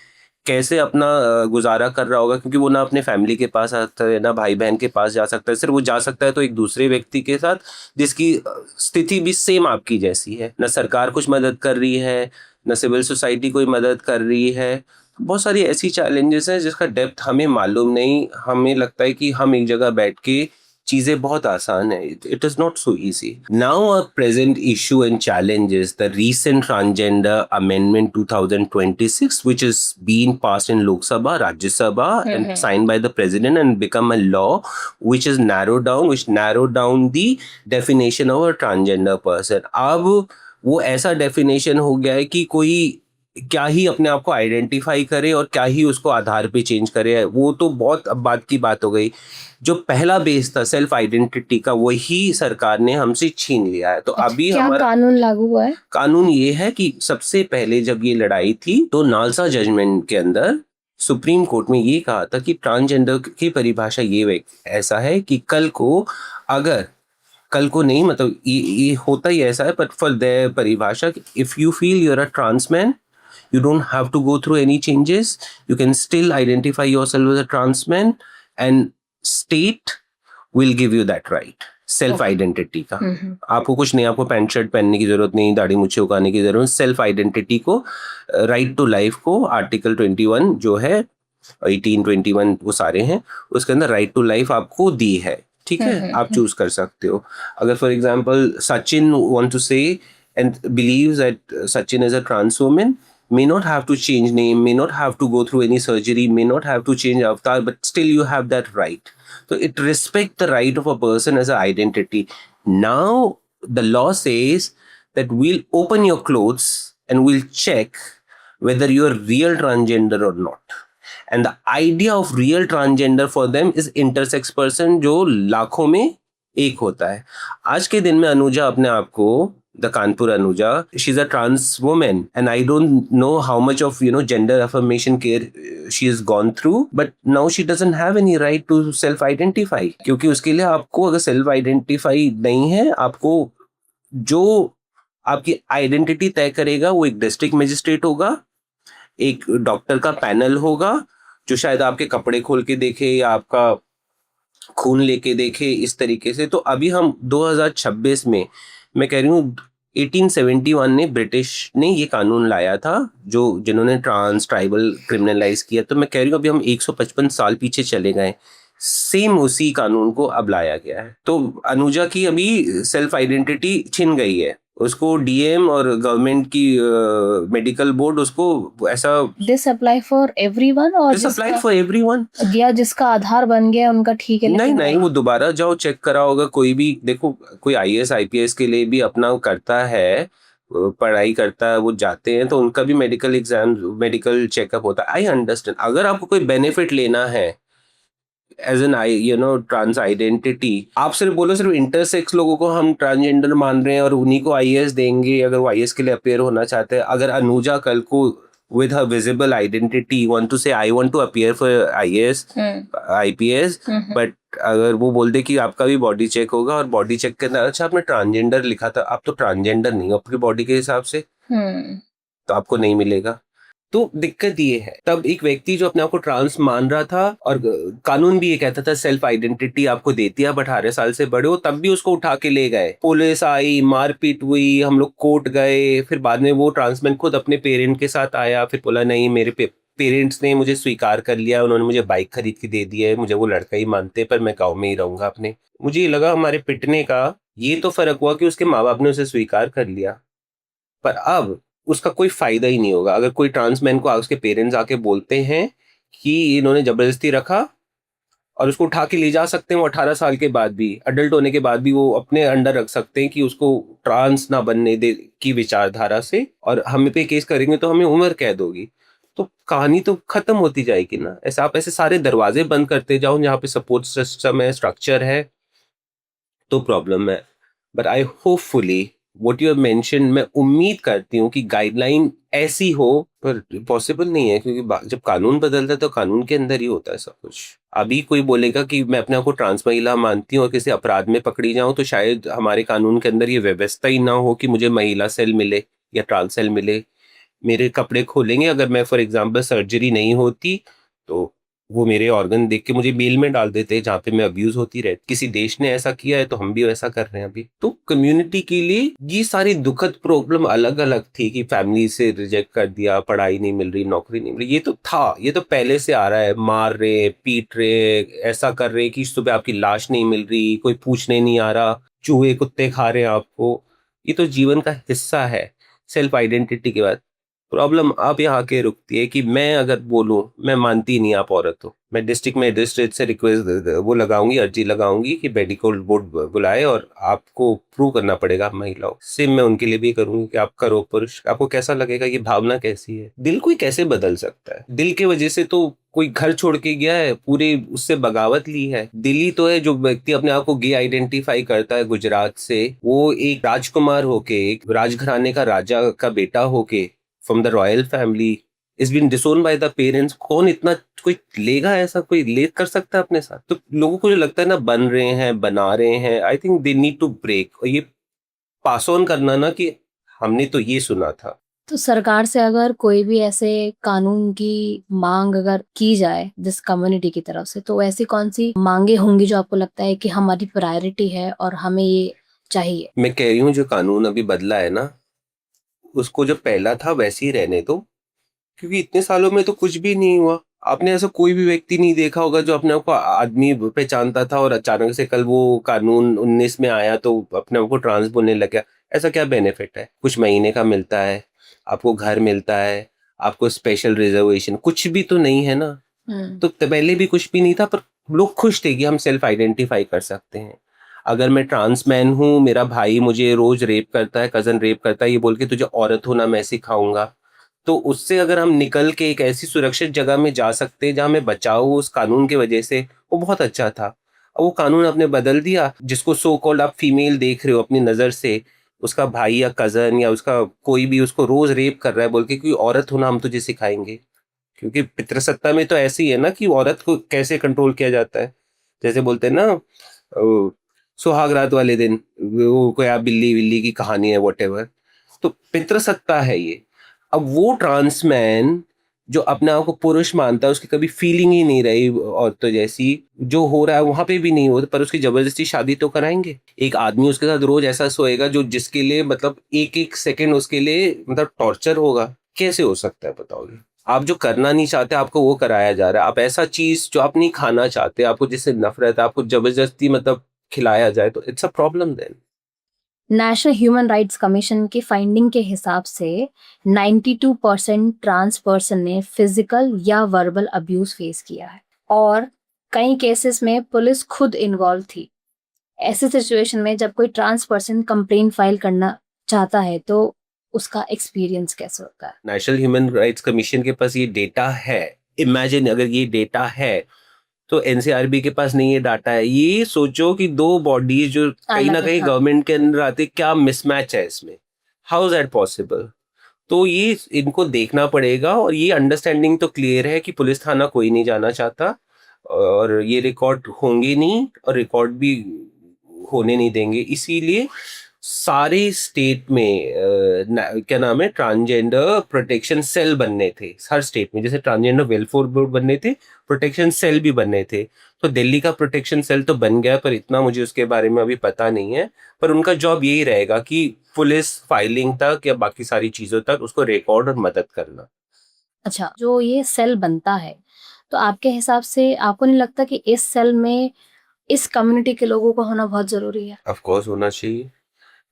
Speaker 1: कैसे अपना गुजारा कर रहा होगा, क्योंकि वो ना अपने फैमिली के पास आता है, ना भाई बहन के पास जा सकता है। सिर्फ वो जा सकता है तो एक दूसरे व्यक्ति के साथ जिसकी स्थिति भी सेम आपकी जैसी है। ना सरकार कुछ मदद कर रही है, ना सिविल सोसाइटी कोई मदद कर रही है। बहुत सारी ऐसी चैलेंजेस हैं जिसका डेप्थ हमें मालूम नहीं। हमें लगता है कि हम एक जगह बैठ के चीजें बहुत आसान है। It is not so easy. Now a present issue and challenge is the recent transgender amendment 2026, which is being passed in Lok Sabha, Rajya Sabha, and signed by the president and become a law, which narrowed down the definition of a transgender person. अब वो ऐसा definition हो गया है कि कोई क्या ही अपने आप को आइडेंटिफाई करे और क्या ही उसको आधार पे चेंज करे, वो तो बहुत अब बात की बात हो गई। जो पहला बेस था सेल्फ आइडेंटिटी का, वही सरकार ने हमसे छीन लिया है। तो अभी
Speaker 2: क्या
Speaker 1: हमारा
Speaker 2: कानून लागू हुआ है?
Speaker 1: कानून ये है कि सबसे पहले जब ये लड़ाई थी तो नालसा जजमेंट के अंदर सुप्रीम कोर्ट में ये कहा था कि ट्रांसजेंडर की परिभाषा ये ऐसा है कि कल को नहीं, मतलब ये होता ही ऐसा है, बट फॉर द परिभाषा, if you feel you're a trans man, you don't have to go through any changes. You can still identify yourself as a trans man, and state will give you that right. Self identity का आपको कुछ नहीं, आपको पैंट शर्ट पहनने की जरूरत नहीं, दाढ़ी मुच्छे उगाने की जरूरत। सेल्फ आइडेंटिटी को, राइट टू लाइफ को आर्टिकल 21 जो है, 18, 21 वो सारे हैं, उसके अंदर राइट टू लाइफ आपको दी है। ठीक है, आप चूज कर सकते हो। अगर for example Sachin want to say and believes that Sachin is a trans woman, may not have to change name, may not have to go through any surgery, may not have to change avatar, but still you have that right. So it respects the right of a person as an identity. Now the law says that we'll open your clothes and we'll check whether you're real transgender or not. And the idea of real transgender for them is intersex person, जो लाखों में एक होता है। आज के दिन में अनुजा अपने आप को, the Kanpur Anuja, she's a trans woman, and I don't know how much of gender affirmation care she has gone through, but now she doesn't have any right to self identify, क्योंकि उसके लिए आपको अगर सेल्फ आइडेंटिफाई नहीं है, आपको जो आपकी आइडेंटिटी तय करेगा वो एक डिस्ट्रिक्ट मजिस्ट्रेट होगा, एक डॉक्टर का पैनल होगा जो शायद आपके कपड़े खोल के देखे या आपका खून लेके देखे, इस तरीके से। तो अभी हम 2026 में, मैं कह रही हूँ 1871 ने ब्रिटिश ने ये कानून लाया था, जिन्होंने ट्रांस ट्राइबल क्रिमिनलाइज किया। तो मैं कह रही हूँ अभी हम 155 साल पीछे चले गए, सेम उसी कानून को अब लाया गया है। तो अनुजा की अभी सेल्फ आइडेंटिटी छिन गई है, उसको डीएम और गवर्नमेंट की मेडिकल बोर्ड उसको ऐसा
Speaker 2: दिस अप्लाई फॉर एवरीवन, और
Speaker 1: दिस अप्लाई फॉर एवरीवन,
Speaker 2: या जिसका आधार बन गया उनका ठीक है।
Speaker 1: नहीं, वो दोबारा जाओ चेक करा होगा। कोई भी देखो, कोई आईएएस आईपीएस के लिए भी अपना करता है, पढ़ाई करता है, वो जाते हैं तो उनका भी मेडिकल एग्जाम, मेडिकल चेकअप होता है। आई अंडरस्टैंड, अगर आपको कोई बेनिफिट लेना है एज एन ट्रांस आइडेंटिटी, आप सिर्फ बोलो सिर्फ इंटरसेक्स लोगों को हम ट्रांसजेंडर मान रहे हैं और उन्हीं को आईएएस देंगे अगर वो आईएएस के लिए अपेयर होना चाहते हैं। अगर अनुजा कल को with her visible identity want to say I want to appear for IAS, IPS, but अगर वो बोल दे कि आपका भी बॉडी चेक होगा और बॉडी चेक के अंदर अच्छा आपने ट्रांसजेंडर लिखा था, आप तो ट्रांसजेंडर नहीं हो आपकी बॉडी के हिसाब से, तो आपको नहीं मिलेगा। तो दिक्कत ये है, तब एक व्यक्ति जो अपने आप को ट्रांस मान रहा था, और कानून भी ये कहता था सेल्फ आइडेंटिटी आपको देती है, आप 18 साल से बड़े हो, तब भी उसको उठा के ले गए, पुलिस आई, मारपीट हुई, हम लोग कोर्ट गए, फिर बाद में वो ट्रांसमैन खुद अपने पेरेंट के साथ आया, फिर बोला नहीं मेरे पेरेंट्स ने मुझे स्वीकार कर लिया, उन्होंने मुझे बाइक खरीद के दे दी है, मुझे वो लड़का ही मानते, पर मैं गाँव में ही रहूंगा अपने। मुझे ये लगा हमारे पिटने का ये तो फर्क हुआ कि उसके माँ बाप ने उसे स्वीकार कर लिया, पर अब उसका कोई फायदा ही नहीं होगा। अगर कोई ट्रांसमैन को उसके पेरेंट्स आके बोलते हैं कि इन्होंने जबरदस्ती रखा, और उसको उठा के ले जा सकते हैं, वो 18 साल के बाद भी, अडल्ट होने के बाद भी वो अपने अंडर रख सकते हैं कि उसको ट्रांस ना बनने दे की विचारधारा से, और हम पे केस करेंगे तो हमें उम्र कैद होगी। तो कहानी तो खत्म होती जाएगी ना। ऐसे आप ऐसे सारे दरवाजे बंद करते जाओ जहाँ पे सपोर्ट सिस्टम है, स्ट्रक्चर है, तो प्रॉब्लम है। But I hopefully what you have mention, मैं उम्मीद करती हूँ कि गाइडलाइन ऐसी हो, पर पॉसिबल नहीं है क्योंकि जब कानून बदलता है तो कानून के अंदर ही होता है सब कुछ। अभी कोई बोलेगा कि मैं अपने आप को ट्रांस महिला मानती हूँ और किसी अपराध में पकड़ी जाऊं, तो शायद हमारे कानून के अंदर ये व्यवस्था ही ना हो कि मुझे महिला सेल मिले या ट्रांस सेल मिले। मेरे कपड़े खोलेंगे, अगर मैं फॉर एग्जांपल सर्जरी नहीं होती तो वो मेरे ऑर्गन देख के मुझे बेल में डाल देते जहाँ पे मैं अब्यूज होती रहती। किसी देश ने ऐसा किया है तो हम भी वैसा कर रहे हैं अभी। तो कम्युनिटी के लिए ये सारी दुखद प्रॉब्लम अलग अलग थी कि फैमिली से रिजेक्ट कर दिया, पढ़ाई नहीं मिल रही, नौकरी नहीं मिल रही, ये तो था, ये तो पहले से आ रहा है। मार रहे, पीट रहे, ऐसा कर रहे कि सुबह आपकी लाश नहीं मिल रही, कोई पूछने नहीं आ रहा, चूहे कुत्ते खा रहे हैं आपको। ये तो जीवन का हिस्सा है। सेल्फ आइडेंटिटी के बाद प्रॉब्लम अब यहाँ के रुकती है कि मैं अगर बोलूं मैं मानती नहीं आप औरत हो, मैं डिस्ट्रिक्ट मजिस्ट्रेट से रिक्वेस्ट वो लगाऊंगी, अर्जी लगाऊंगी कि मेडिकल बोर्ड बुलाए और आपको प्रूव करना पड़ेगा आप महिला हो। सेम मैं उनके लिए भी करूंगी कि आप करो पुरुष, आपको कैसा लगेगा, ये भावना कैसी है, दिल कोई कैसे बदल सकता है। दिल के वजह से तो कोई घर छोड़ के गया है, पूरे उससे बगावत ली है। दिल्ली तो है, जो व्यक्ति अपने आप को गे आइडेंटिफाई करता है गुजरात से, वो एक राजकुमार होके, एक राजघराने का राजा का बेटा होके, from the royal family, is been disowned by the parents. कौन इतना कोई लेगा, ऐसा कोई ले कर सकता है अपने साथ? तो लोगों को जो लगता है ना बन रहे हैं, बना रहे हैं, I think they need to break और ये पास ऑन करना ना कि हमने तो ये सुना था।
Speaker 2: तो सरकार से अगर कोई भी ऐसे कानून की मांग अगर की जाए जिस कम्युनिटी की तरफ से, तो ऐसी कौन सी मांगे होंगी जो आपको लगता है कि हमारी प्रायोरिटी है और हमें ये चाहिए?
Speaker 1: मैं कह रही हूँ जो कानून अभी बदला है ना, उसको जो पहला था वैसे ही रहने दो, क्योंकि इतने सालों में तो कुछ भी नहीं हुआ। आपने ऐसा कोई भी व्यक्ति नहीं देखा होगा जो अपने आप को आदमी पहचानता था और अचानक से कल वो कानून 19 में आया तो अपने आप को ट्रांस बोलने लग गया। ऐसा क्या बेनिफिट है? कुछ महीने का मिलता है, आपको घर मिलता है, आपको स्पेशल रिजर्वेशन, कुछ भी तो नहीं है ना। तो पहले भी कुछ भी नहीं था, पर लोग खुश थे कि हम सेल्फ आइडेंटिफाई कर सकते हैं। अगर मैं ट्रांस मैन हूँ, मेरा भाई मुझे रोज रेप करता है, कजन रेप करता है, ये बोल के तुझे औरत होना मैं सिखाऊंगा, तो उससे अगर हम निकल के एक ऐसी सुरक्षित जगह में जा सकते हैं जहां मैं बचाव उस कानून के वजह से, वो बहुत अच्छा था। अब वो कानून आपने बदल दिया, जिसको सो कॉल्ड आप फीमेल देख रहे हो अपनी नजर से, उसका भाई या कजन या उसका कोई भी उसको रोज रेप कर रहा है बोल के कोई औरत होना हम तुझे सिखाएंगे। क्योंकि पितृसत्ता में तो ऐसी है ना कि औरत को कैसे कंट्रोल किया जाता है। जैसे बोलते हैं ना, सुहागरात वाले दिन वो कोई आप बिल्ली बिल्ली की कहानी है, वॉट एवर। तो पितृसत्ता है ये। अब वो ट्रांसमैन जो अपने आप को पुरुष मानता है, उसकी कभी फीलिंग ही नहीं रही औरतों जैसी, जो हो रहा है वहां पे भी नहीं हो, पर उसकी जबरदस्ती शादी तो कराएंगे। एक आदमी उसके साथ रोज ऐसा सोएगा जो जिसके लिए मतलब एक एक सेकंड उसके लिए मतलब टॉर्चर होगा। कैसे हो सकता है बताओगे? आप जो करना नहीं चाहते आपको वो कराया जा रहा है। आप ऐसा चीज जो आप नहीं खाना चाहते, आपको जिससे नफरत है, आपको जबरदस्ती मतलब खिलाया जाए, तो it's a problem then.
Speaker 2: National human rights commission की फाइंडिंग के हिसाब से 92% ट्रांस पर्सन ने फिजिकल या वर्बल अब्यूज फेस किया है और कई केसेस में पुलिस खुद इन्वॉल्व थी। ऐसी सिचुएशन में जब कोई ट्रांस पर्सन कंप्लेन फाइल करना चाहता है तो उसका एक्सपीरियंस कैसे होता है?
Speaker 1: नेशनल ह्यूमन राइट्स कमीशन के पास ये डेटा है। इमेजिन अगर ये डेटा है तो एनसीआरबी के पास नहीं, ये डाटा है। ये सोचो कि दो बॉडीज जो कहीं ना
Speaker 2: अलग है,
Speaker 1: कहीं
Speaker 2: हाँ।
Speaker 1: गवर्नमेंट के अंदर आते, क्या मिसमैच है इसमें? How is that possible? तो ये इनको देखना पड़ेगा और ये अंडरस्टैंडिंग तो क्लियर है कि पुलिस थाना कोई नहीं जाना चाहता और ये रिकॉर्ड होंगे नहीं और रिकॉर्ड भी होने नहीं देंगे। इसीलिए सारे स्टेट में क्या नाम है, ट्रांसजेंडर प्रोटेक्शन सेल बनने थे हर स्टेट में। जैसे ट्रांसजेंडर वेलफेयर बोर्ड बनने थे, प्रोटेक्शन सेल भी बनने थे। तो दिल्ली का प्रोटेक्शन सेल तो बन गया, पर इतना मुझे उसके बारे में अभी पता नहीं है। पर उनका जॉब यही रहेगा कि पुलिस फाइलिंग तक या बाकी सारी चीजों तक उसको रिकॉर्ड और मदद करना।
Speaker 2: अच्छा, जो ये सेल बनता है तो आपके हिसाब से आपको नहीं लगता कि इस सेल में इस कम्युनिटी के लोगों का होना बहुत जरूरी है?
Speaker 1: ऑफ कोर्स होना चाहिए।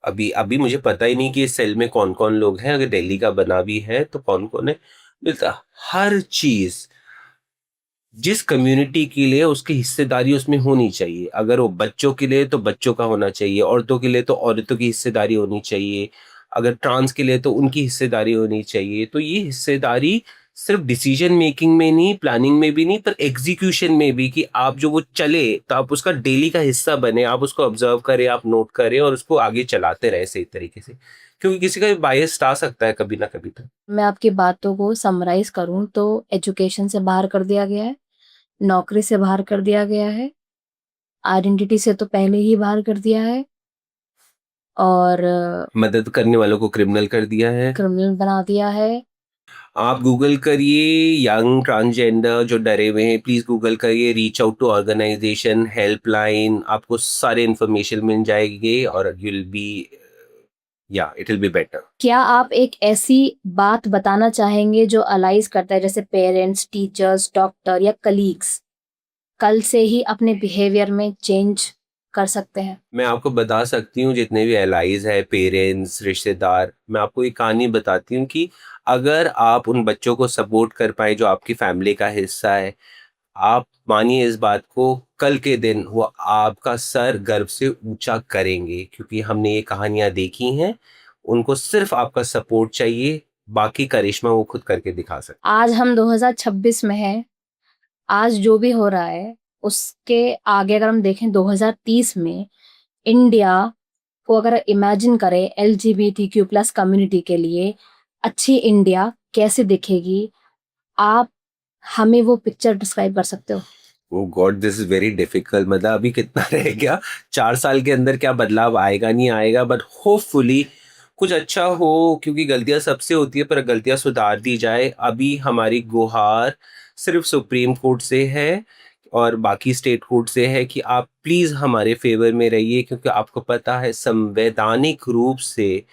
Speaker 1: अभी अभी मुझे पता ही नहीं कि इस सेल में कौन कौन लोग हैं। अगर दिल्ली का बना भी है तो कौन कौन है मिलता। हर चीज जिस कम्युनिटी के लिए उसकी हिस्सेदारी उसमें होनी चाहिए। अगर वो बच्चों के लिए तो बच्चों का होना चाहिए, औरतों के लिए तो औरतों की हिस्सेदारी होनी चाहिए, अगर ट्रांस के लिए तो उनकी हिस्सेदारी होनी चाहिए। तो ये हिस्सेदारी सिर्फ डिसीजन मेकिंग में नहीं, प्लानिंग में भी नहीं, पर एग्जीक्यूशन में भी, कि आप जो वो चले तो आप उसका डेली का हिस्सा बने, आप उसको ऑब्जर्व करें, आप नोट करें और उसको आगे चलाते रहे सही तरीके से, क्योंकि किसी का भी बायस आ सकता है कभी ना कभी तो।
Speaker 2: मैं आपकी बातों को समराइज करूं तो एजुकेशन से बाहर कर दिया गया है, नौकरी से बाहर कर दिया गया है, आइडेंटिटी से तो पहले ही बाहर कर दिया है, और
Speaker 1: मदद करने वालों को क्रिमिनल कर दिया है।
Speaker 2: क्रिमिनल बना दिया है।
Speaker 1: आप गूगल करिए यंग ट्रांसजेंडर जो डरे हुए हैं, प्लीज गूगल करिए, reach out to organisation, helpline, आपको सारे इंफॉर्मेशन मिल जाएगी और यू विल बी, या इट विल बी बेटर।
Speaker 2: क्या आप एक ऐसी बात बताना चाहेंगे जो अलाइज करता है, जैसे पेरेंट्स, टीचर्स, डॉक्टर या कलीग्स कल से ही अपने बिहेवियर में चेंज कर सकते हैं?
Speaker 1: मैं आपको बता सकती हूँ, जितने भी एलाइज है, पेरेंट्स, रिश्तेदार, मैं आपको एक कहानी बताती हूँ कि अगर आप उन बच्चों को सपोर्ट कर पाए जो आपकी फैमिली का हिस्सा है, आप मानिए इस बात को, कल के दिन वो आपका सर गर्व से ऊंचा करेंगे, क्योंकि हमने ये कहानियां देखी हैं। उनको सिर्फ आपका सपोर्ट चाहिए, बाकी करिश्मा वो खुद करके दिखा सकते।
Speaker 2: आज हम 2026 में हैं। आज जो भी हो रहा है उसके आगे अगर हम देखें 2030 में, इंडिया को अगर इमेजिन करें LGBTQ प्लस कम्युनिटी के लिए अच्छी इंडिया कैसे दिखेगी, आप हमें वो पिक्चर डिस्क्राइब कर सकते हो?
Speaker 1: Oh God, this is very difficult. मतलब अभी कितना रह गया, 4 साल के अंदर क्या बदलाव आएगा नहीं आएगा, बट होपफुली कुछ अच्छा हो, क्योंकि गलतियां सबसे होती है, पर गलतियां सुधार दी जाए। अभी हमारी गुहार सिर्फ सुप्रीम कोर्ट से है और बाकी स्टेट कोर्ट से है कि आप प्लीज हमारे फेवर में रहिए, क्योंकि आपको पता है संवैधानिक रूप से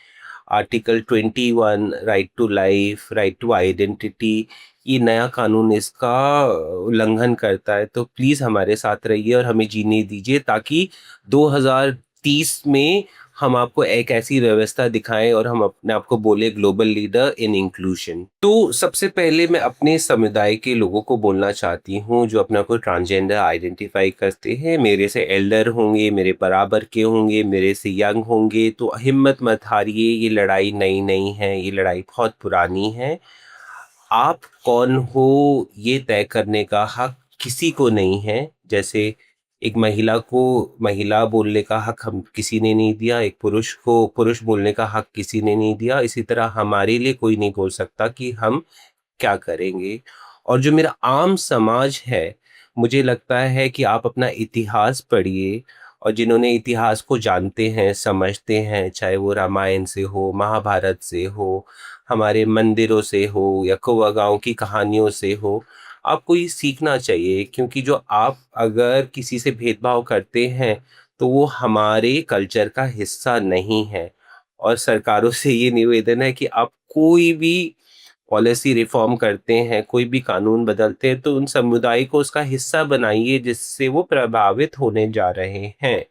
Speaker 1: article 21, right to life, right to identity, ये नया कानून इसका उल्लंघन करता है। तो प्लीज़ हमारे साथ रहिए और हमें जीने दीजिए, ताकि 2030 में हम आपको एक ऐसी व्यवस्था दिखाएं और हम अपने आप को बोले ग्लोबल लीडर इन इंक्लूजन। तो सबसे पहले मैं अपने समुदाय के लोगों को बोलना चाहती हूँ जो अपने आप को ट्रांसजेंडर आइडेंटिफाई करते हैं, मेरे से एल्डर होंगे, मेरे बराबर के होंगे, मेरे से यंग होंगे, तो हिम्मत मत हारिए। ये लड़ाई नई नहीं है, ये लड़ाई बहुत पुरानी है। आप कौन हो ये तय करने का हक किसी को नहीं है। जैसे एक महिला को महिला बोलने का हक हम किसी ने नहीं दिया, एक पुरुष को पुरुष बोलने का हक किसी ने नहीं दिया, इसी तरह हमारे लिए कोई नहीं बोल सकता कि हम क्या करेंगे। और जो मेरा आम समाज है, मुझे लगता है कि आप अपना इतिहास पढ़िए, और जिन्होंने इतिहास को जानते हैं, समझते हैं, चाहे वो रामायण से हो, महाभारत से हो, हमारे मंदिरों से हो, या कौवा गाँव की कहानियों से हो, आपको ये सीखना चाहिए। क्योंकि जो आप अगर किसी से भेदभाव करते हैं तो वो हमारे कल्चर का हिस्सा नहीं है। और सरकारों से ये निवेदन है कि आप कोई भी पॉलिसी रिफॉर्म करते हैं, कोई भी कानून बदलते हैं, तो उन समुदाय को उसका हिस्सा बनाइए जिससे वो प्रभावित होने जा रहे हैं।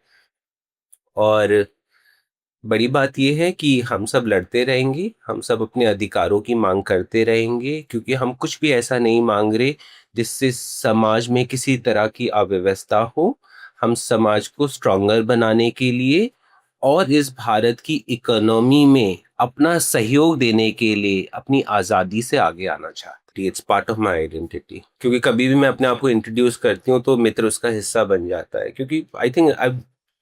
Speaker 1: और बड़ी बात यह है कि हम सब लड़ते रहेंगे, हम सब अपने अधिकारों की मांग करते रहेंगे, क्योंकि हम कुछ भी ऐसा नहीं मांग रहे जिससे समाज में किसी तरह की अव्यवस्था हो। हम समाज को स्ट्रॉन्गर बनाने के लिए और इस भारत की इकोनॉमी में अपना सहयोग देने के लिए अपनी आज़ादी से आगे आना चाहती है। It's part of my identity. क्योंकि कभी भी मैं अपने आप को इंट्रोड्यूस करती हूँ तो मित्र उसका हिस्सा बन जाता है, क्योंकि I think I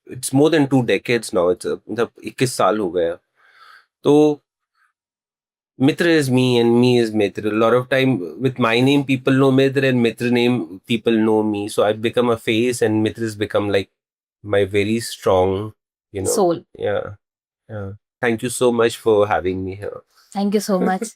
Speaker 1: it's more than 2 decades now, it's मतलब 21 साल हो गया। तो Mitra is me and me is Mitra. A lot of time with my name people know Mitra and Mitra name people know me. So I've become a face and Mitra's become like my very strong,
Speaker 2: Soul.
Speaker 1: Yeah. Yeah. Thank you so much for having me here.
Speaker 2: Thank you so much.